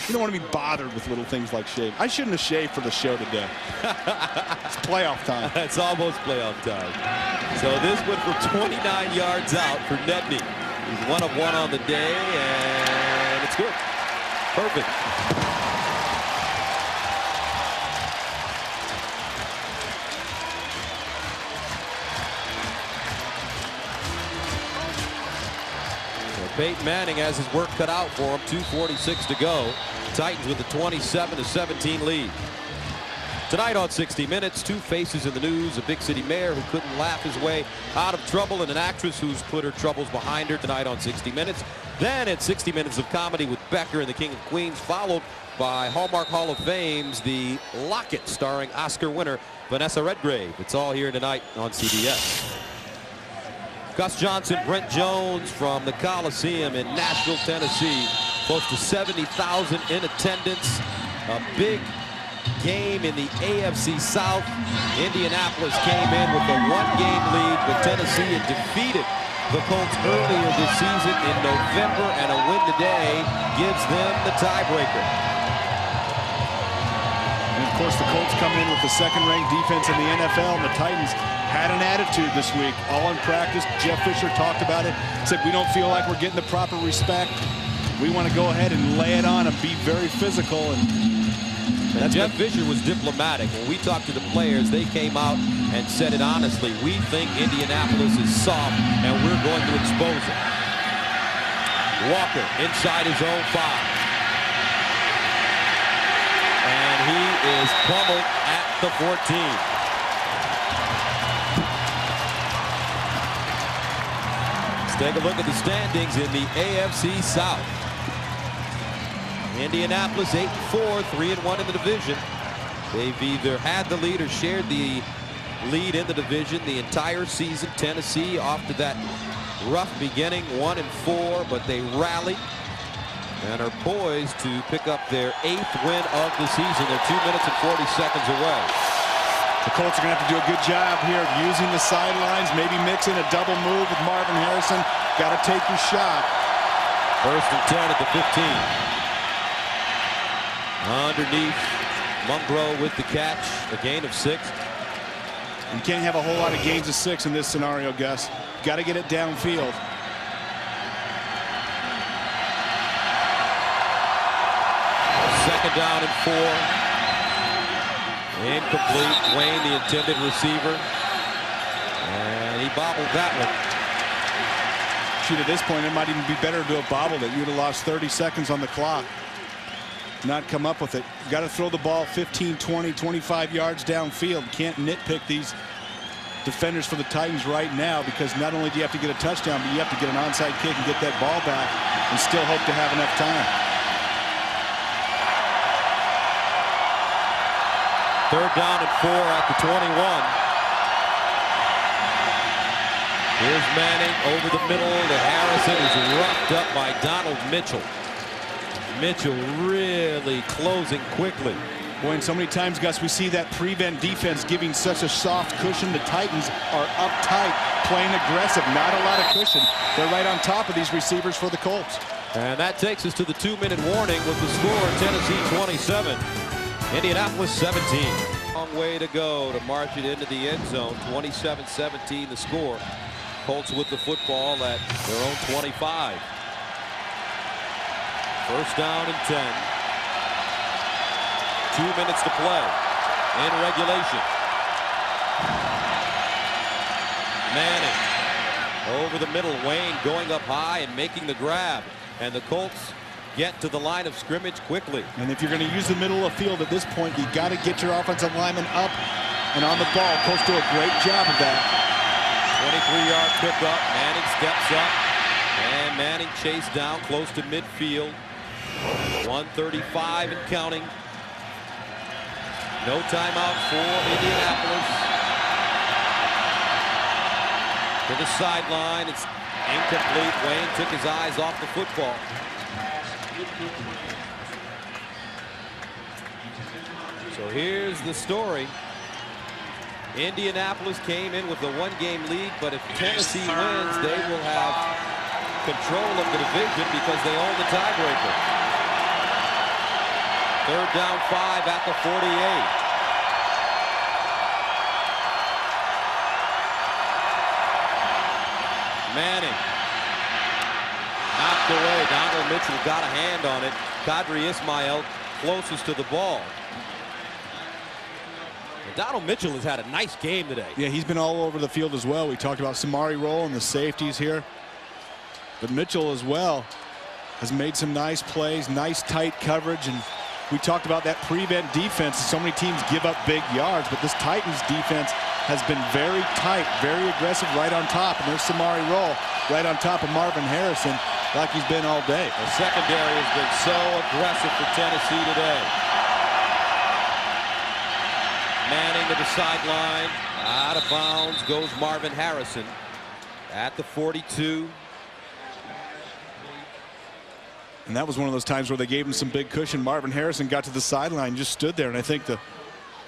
you don't want to be bothered with little things like shave. I shouldn't have shaved for the show today. It's playoff time. It's almost playoff time. So this went for 29 yards out for Nedney. He's 1 of 1 on the day, and it's good. Perfect. Peyton Manning has his work cut out for him. 2:46 to go. Titans with a 27-17 lead. Tonight on 60 Minutes, 2 faces in the news. A big city mayor who couldn't laugh his way out of trouble, and an actress who's put her troubles behind her. Tonight on 60 Minutes. Then at 60 Minutes of Comedy with Becker and the King of Queens, followed by Hallmark Hall of Fame's The Locket, starring Oscar winner Vanessa Redgrave. It's all here tonight on CBS. Gus Johnson, Brent Jones from the Coliseum in Nashville, Tennessee. Close to 70,000 in attendance. A big game in the AFC South. Indianapolis came in with a 1-game lead, but Tennessee had defeated the Colts earlier this season in November, and a win today gives them the tiebreaker. And of course, the Colts coming in with the 2nd-ranked defense in the NFL, and the Titans had an attitude this week. All in practice. Jeff Fisher talked about it. Said, we don't feel like we're getting the proper respect. We want to go ahead and lay it on and be very physical. And And Jeff Fisher was diplomatic. When we talked to the players, they came out and said it honestly. We think Indianapolis is soft, and we're going to expose it. Walker inside his own 5. And he is pummeled at the 14. Take a look at the standings in the AFC South. Indianapolis 8-4, 3-1 in the division. They've either had the lead or shared the lead in the division the entire season. Tennessee off to that rough beginning, 1-4, but they rallied and are poised to pick up their 8th win of the season. They're 2 minutes and 40 seconds away. The Colts are going to have to do a good job here of using the sidelines, maybe mix in a double move with Marvin Harrison. Got to take your shot. 1st and 10 at the 15. Underneath, Mungro with the catch, a gain of 6. You can't have a whole lot of gains of 6 in this scenario, Gus. Got to get it downfield. Second down and 4. Incomplete. Wayne, the intended receiver. And he bobbled that one. Shoot, at this point, it might even be better to have bobbled it. You would have lost 30 seconds on the clock. Not come up with it. You got to throw the ball 15, 20, 25 yards downfield. You can't nitpick these defenders for the Titans right now, because not only do you have to get a touchdown, but you have to get an onside kick and get that ball back and still hope to have enough time. 3rd down and 4 at the 21. Here's Manning over the middle to Harrison, who's roughed up by Donald Mitchell. Mitchell really closing quickly. Boy, and so many times, Gus, we see that prevent defense giving such a soft cushion. The Titans are uptight, playing aggressive, not a lot of cushion. They're right on top of these receivers for the Colts. And that takes us to the 2-minute warning with the score: Tennessee 27, Indianapolis 17. Long way to go to march it into the end zone. 27-17 the score. Colts with the football at their own 25. 1st down and 10. 2 minutes to play in regulation. Manning over the middle. Wayne going up high and making the grab. And the Colts get to the line of scrimmage quickly. And if you're going to use the middle of the field at this point, you got to get your offensive lineman up and on the ball. Colts do a great job of that. 23-yard pickup. Manning steps up, and Manning chased down close to midfield. 1:35 and counting. No timeout for Indianapolis. To the sideline. It's incomplete. Wayne took his eyes off the football. So here's the story. Indianapolis came in with a 1-game lead, but if Tennessee wins, they will have control of the division because they own the tiebreaker. 3rd down 5 at the 48. Manning knocked away. Donald Mitchell got a hand on it. Qadry Ismail closest to the ball. And Donald Mitchell has had a nice game today. Yeah, he's been all over the field as well. We talked about Samari Rolle and the safeties here. But Mitchell as well has made some nice plays, nice tight coverage. And we talked about that prevent defense. So many teams give up big yards, but this Titans defense has been very tight, very aggressive right on top. And there's Samari Rolle right on top of Marvin Harrison like he's been all day. The secondary has been so aggressive for Tennessee today. Manning to the sideline. Out of bounds goes Marvin Harrison at the 42. And that was one of those times where they gave him some big cushion. Marvin Harrison got to the sideline, just stood there, and I think the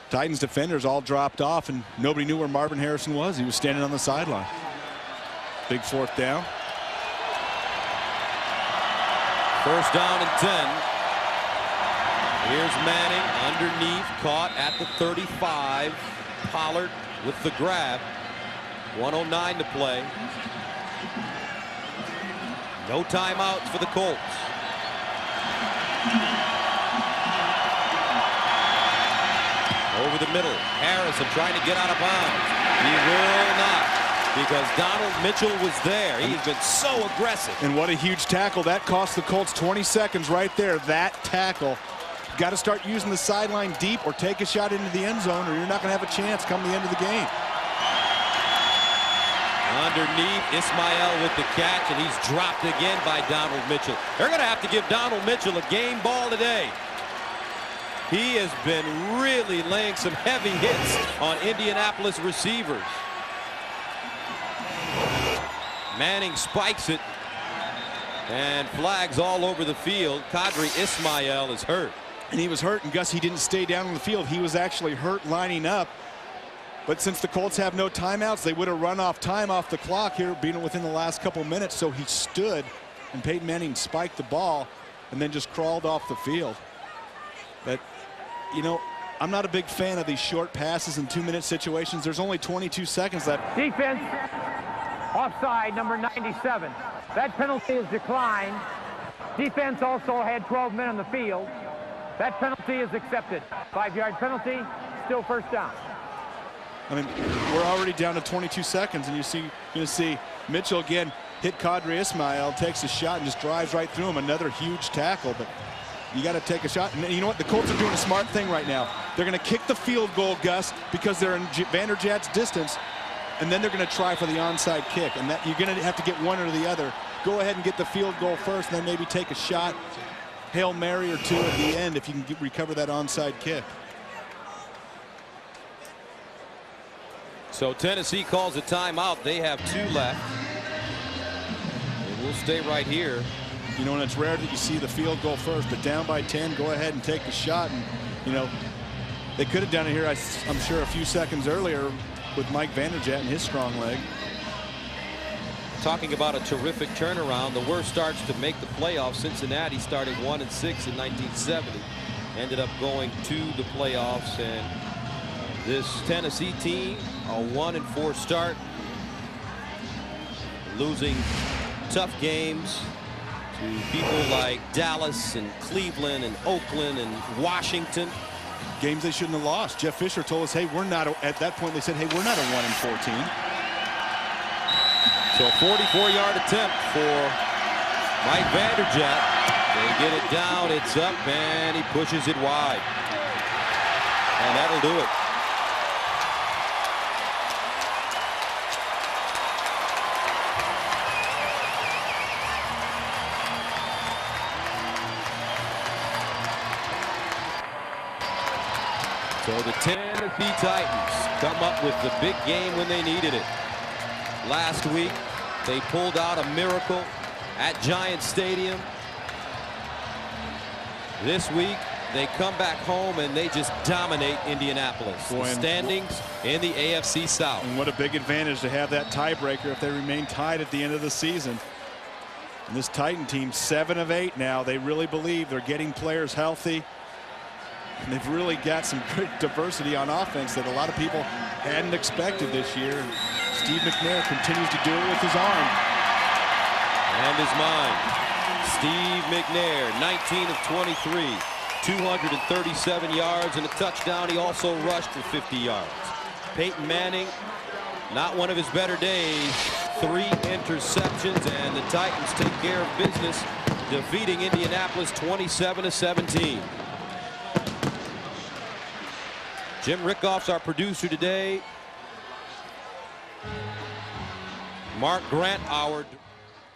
Titans defenders all dropped off, and nobody knew where Marvin Harrison was. He was standing on the sideline. Big 4th down. 1st down and 10. Here's Manning underneath, caught at the 35. Pollard with the grab. 1:09 to play. No timeouts for the Colts. over the middle. Harrison trying to get out of bounds. He will not, because Donald Mitchell was there. He's been so aggressive. And what a huge tackle. That cost the Colts 20 seconds right there. That tackle. Got to start using the sideline deep or take a shot into the end zone, or you're not going to have a chance come the end of the game. Underneath, Ismael with the catch, and he's dropped again by Donald Mitchell. They're going to have to give Donald Mitchell a game ball today. He has been really laying some heavy hits on Indianapolis receivers. Manning spikes it, and flags all over the field. Qadry Ismael is hurt. And he was hurt, and Gus, he didn't stay down on the field. He was actually hurt lining up. But since the Colts have no timeouts, they would have run off time off the clock here, being within the last couple minutes. So he stood, and Peyton Manning spiked the ball and then just crawled off the field. But, you know, I'm not a big fan of these short passes in 2-minute situations. There's only 22 seconds left. Defense, offside, number 97. That penalty is declined. Defense also had 12 men on the field. That penalty is accepted. 5-yard penalty, still first down. I mean, we're already down to 22 seconds, and you're going to see Mitchell again hit Qadry Ismael, takes a shot, and just drives right through him. Another huge tackle, but you got to take a shot. And you know what? The Colts are doing a smart thing right now. They're going to kick the field goal, Gus, because they're in Vanderjagt's distance, and then they're going to try for the onside kick. And that you're going to have to get one or the other. Go ahead and get the field goal first, and then maybe take a shot, Hail Mary or two at the end if you can recover that onside kick. So Tennessee calls a timeout. They have 2 left. And we'll stay right here. You know, and it's rare that you see the field goal first, but down by 10, go ahead and take a shot. And, you know, they could have done it here, I'm sure, a few seconds earlier with Mike Vanderjagt and his strong leg. Talking about a terrific turnaround, the worst starts to make the playoffs. Cincinnati started 1-6 in 1970. Ended up going to the playoffs, and this Tennessee team, a 1-4 start, losing tough games to people like Dallas and Cleveland and Oakland and Washington. Games they shouldn't have lost. Jeff Fisher told us, hey, we're not, at that point they said, hey, we're not a 1-4 team. So a 44-yard attempt for Mike Vanderjagt. They get it down, it's up, and he pushes it wide. And that'll do it. So the Tennessee Titans come up with the big game when they needed it. Last week, they pulled out a miracle at Giant Stadium. This week, they come back home and they just dominate Indianapolis. The standings in the AFC South. And what a big advantage to have that tiebreaker if they remain tied at the end of the season. And this Titan team, 7 of 8 now. They really believe they're getting players healthy. And they've really got some good diversity on offense that a lot of people hadn't expected this year. And Steve McNair continues to do it with his arm. And his mind. Steve McNair, 19 of 23, 237 yards and a touchdown. He also rushed for 50 yards. Peyton Manning, not one of his better days. 3 interceptions, and the Titans take care of business, defeating Indianapolis 27-17. Jim Rickoff's our producer today. Mark Grant, our